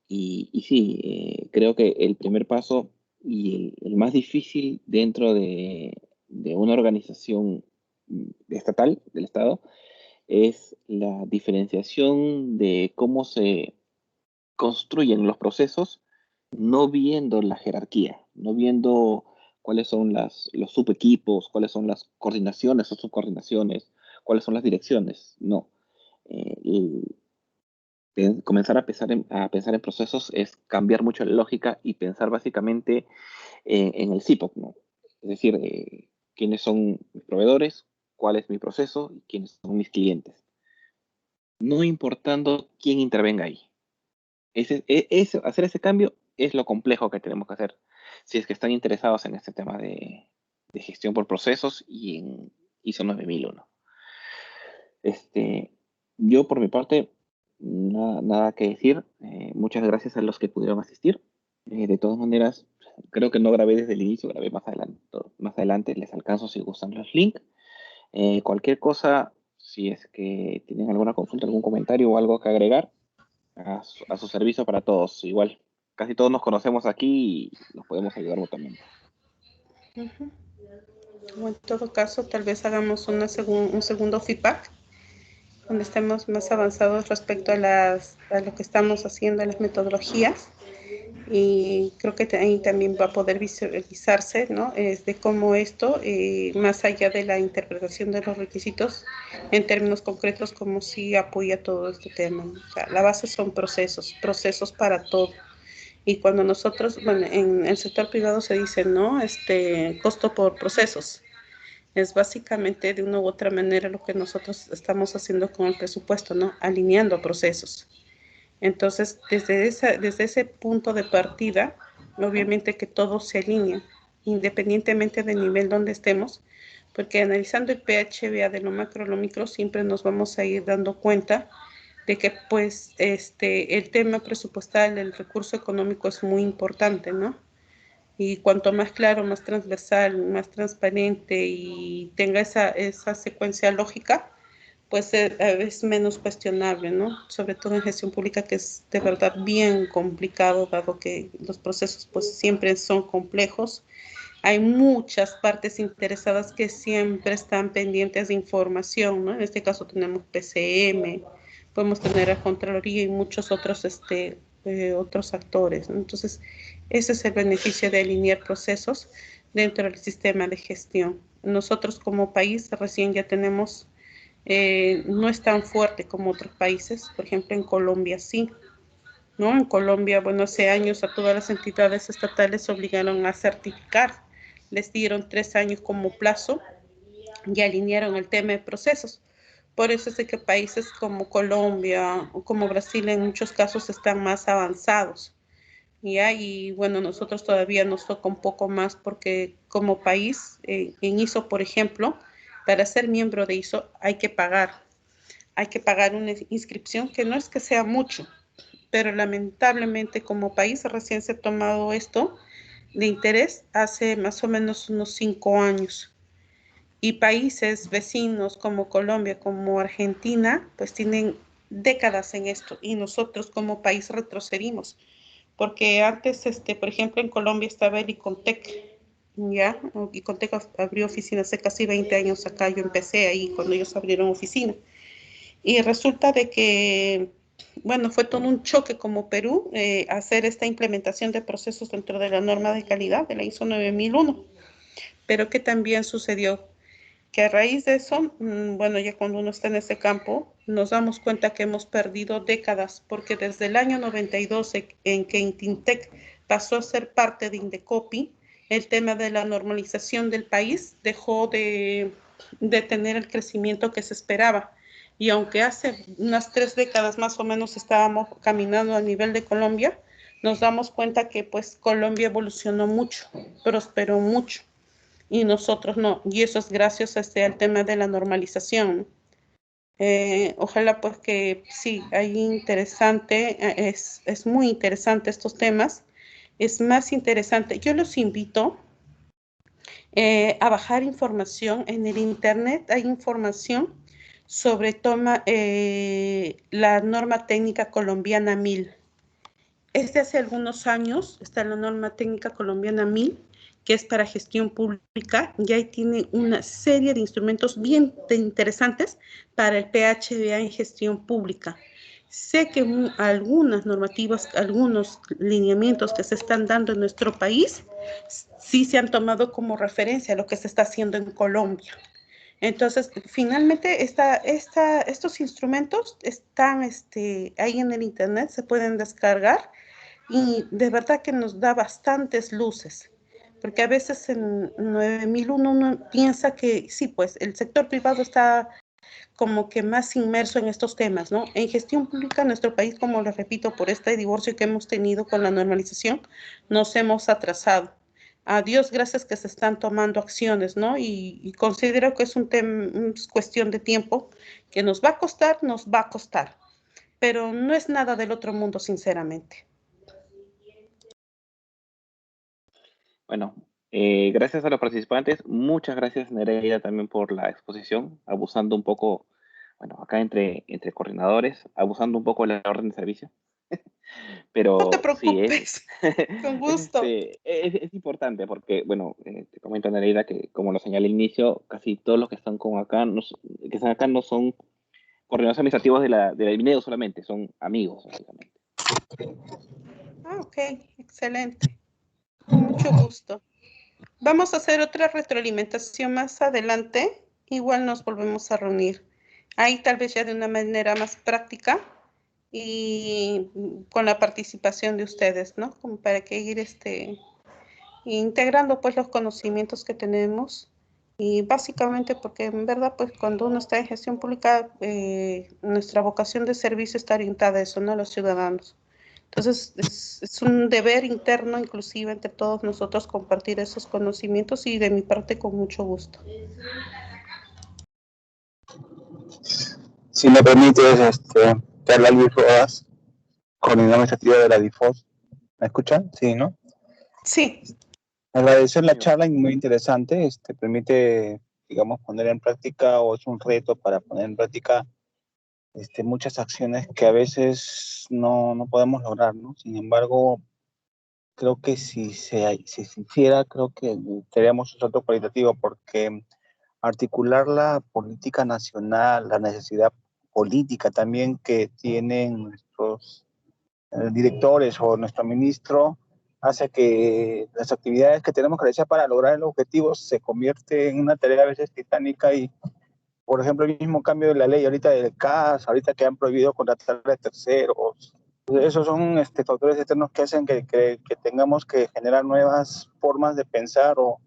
Y sí, creo que el primer paso y el más difícil dentro de una organización estatal, del Estado, es la diferenciación de cómo se construyen los procesos, no viendo la jerarquía, no viendo cuáles son los subequipos, cuáles son las coordinaciones o subcoordinaciones, cuáles son las direcciones. No. Comenzar a pensar en procesos es cambiar mucho la lógica y pensar básicamente en el CIPOC, ¿no? Es decir, quiénes son mis proveedores, cuál es mi proceso y quiénes son mis clientes. No importando quién intervenga ahí. Hacer ese cambio es lo complejo que tenemos que hacer si es que están interesados en este tema de gestión por procesos y en ISO 9001. Yo por mi parte, nada que decir. Muchas gracias a los que pudieron asistir. De todas maneras, creo que no grabé desde el inicio, grabé más adelante. Más adelante les alcanzo si gustan los links. Cualquier cosa, si es que tienen alguna consulta, algún comentario o algo que agregar, a su servicio para todos. Igual, casi todos nos conocemos aquí y nos podemos ayudar mutuamente. O en todo caso, tal vez hagamos un segundo feedback donde estemos más avanzados respecto a lo que estamos haciendo, las metodologías. Y creo que ahí también va a poder visualizarse, ¿no? De cómo esto, más allá de la interpretación de los requisitos, en términos concretos, cómo sí apoya todo este tema. O sea, la base son procesos para todo. Y cuando nosotros, bueno, en el sector privado se dice, ¿no? Costo por procesos. Es básicamente de una u otra manera lo que nosotros estamos haciendo con el presupuesto, ¿no? Alineando procesos. Entonces, desde ese punto de partida, obviamente que todo se alinea, independientemente del nivel donde estemos, porque analizando el PHBA de lo macro a lo micro, siempre nos vamos a ir dando cuenta de que pues el tema presupuestal, el recurso económico es muy importante, ¿no? Y cuanto más claro, más transversal, más transparente y tenga esa secuencia lógica, pues es menos cuestionable, ¿no? Sobre todo en gestión pública, que es de verdad bien complicado, dado que los procesos pues siempre son complejos. Hay muchas partes interesadas que siempre están pendientes de información, ¿no? En este caso tenemos PCM, podemos tener a Contraloría y muchos otros, otros actores, ¿no? Entonces, ese es el beneficio de alinear procesos dentro del sistema de gestión. Nosotros como país recién ya tenemos, no es tan fuerte como otros países, por ejemplo en Colombia sí, ¿no? En Colombia, bueno, hace años a todas las entidades estatales obligaron a certificar, les dieron 3 años como plazo y alinearon el tema de procesos. Por eso es que países como Colombia o como Brasil en muchos casos están más avanzados. ¿ya? Y bueno, nosotros todavía nos toca un poco más porque como país, en ISO, por ejemplo, para ser miembro de ISO hay que pagar una inscripción que no es que sea mucho, pero lamentablemente como país recién se ha tomado esto de interés hace más o menos unos 5 años. Y países vecinos como Colombia, como Argentina, pues tienen décadas en esto y nosotros como país retrocedimos. Porque antes, por ejemplo, en Colombia estaba el Icontec, ¿ya? Icontec abrió oficinas hace casi 20 años acá, yo empecé ahí cuando ellos abrieron oficina. Y resulta de que, bueno, fue todo un choque como Perú hacer esta implementación de procesos dentro de la norma de calidad de la ISO 9001. Pero que también sucedió que a raíz de eso, bueno, ya cuando uno está en ese campo, nos damos cuenta que hemos perdido décadas, porque desde el año 92 en que Intintec pasó a ser parte de Indecopi, el tema de la normalización del país dejó de tener el crecimiento que se esperaba. Y aunque hace unas 3 décadas más o menos estábamos caminando a nivel de Colombia, nos damos cuenta que pues Colombia evolucionó mucho, prosperó mucho y nosotros no. Y eso es gracias al tema de la normalización. Ojalá pues que sí, hay interesante, es muy interesante estos temas. Es más interesante. Yo los invito a bajar información en el internet. Hay información sobre la norma técnica colombiana 1000. Es de hace algunos años, está la norma técnica colombiana 1000, que es para gestión pública, y ahí tiene una serie de instrumentos bien interesantes para el PHDA en gestión pública. Sé que algunas normativas, algunos lineamientos que se están dando en nuestro país, sí se han tomado como referencia a lo que se está haciendo en Colombia. Entonces, finalmente, estos instrumentos están ahí en el internet, se pueden descargar y de verdad que nos da bastantes luces, porque a veces en 9001 uno piensa que sí, pues el sector privado está como que más inmerso en estos temas, ¿no? En gestión pública, nuestro país, como les repito, por este divorcio que hemos tenido con la normalización, nos hemos atrasado. A Dios gracias que se están tomando acciones, ¿no? Y considero que es es cuestión de tiempo que nos va a costar, pero no es nada del otro mundo, sinceramente. Bueno, gracias a los participantes. Muchas gracias, Nereida, también por la exposición, abusando un poco, bueno, acá entre coordinadores, abusando un poco de la orden de servicio. No te Pero sí, preocupes, con gusto. es importante porque, bueno, te comento, Nereida, que como lo señalé al inicio, casi todos los que están con acá, que están acá no son coordinadores administrativos de la INEO solamente, son amigos, básicamente. Ah, ok, excelente. Con mucho gusto. Vamos a hacer otra retroalimentación más adelante. Igual nos volvemos a reunir. Ahí tal vez ya de una manera más práctica y con la participación de ustedes, ¿no? Como para que ir integrando pues los conocimientos que tenemos y básicamente porque en verdad pues cuando uno está en gestión pública nuestra vocación de servicio está orientada a eso, ¿no? A los ciudadanos. Entonces es un deber interno inclusive entre todos nosotros compartir esos conocimientos y de mi parte con mucho gusto. Si me permites, Carla Luis Rodas, coordinador administrativo de la DIFOS. ¿Me escuchan? Sí, ¿no? Sí. Agradecer la charla y muy interesante. Permite, digamos, poner en práctica, o es un reto para poner en práctica muchas acciones que a veces no podemos lograr, ¿no? Sin embargo, creo que si se hiciera, creo que tendríamos un salto cualitativo, porque articular la política nacional, la necesidad política también que tienen nuestros directores o nuestro ministro, hace que las actividades que tenemos que realizar para lograr el objetivo se convierte en una tarea a veces titánica. Y, por ejemplo, el mismo cambio de la ley ahorita del CAS, ahorita que han prohibido contratar a terceros, esos son factores externos que hacen que tengamos que generar nuevas formas de pensar o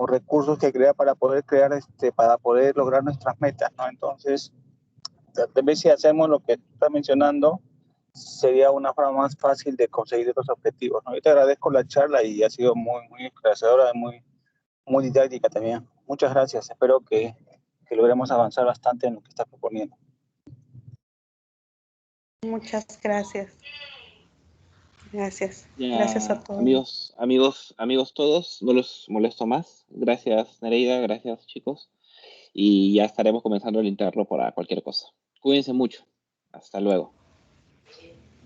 recursos que crear para poder crear, para poder lograr nuestras metas, ¿no? Entonces, tal vez si hacemos lo que tú estás mencionando, sería una forma más fácil de conseguir los objetivos, ¿no? Yo te agradezco la charla y ha sido muy, muy esclarecedora, muy didáctica también. Muchas gracias. Espero que logremos avanzar bastante en lo que estás proponiendo. Muchas gracias. Gracias. Ya, Gracias a todos. amigos todos, no los molesto más. Gracias, Nereida, gracias, chicos. Y ya estaremos comenzando el interno para cualquier cosa. Cuídense mucho. Hasta luego.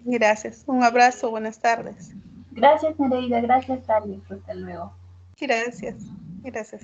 Gracias. Un abrazo. Buenas tardes. Gracias, Nereida. Gracias, Tarly. Hasta luego. Gracias. Gracias.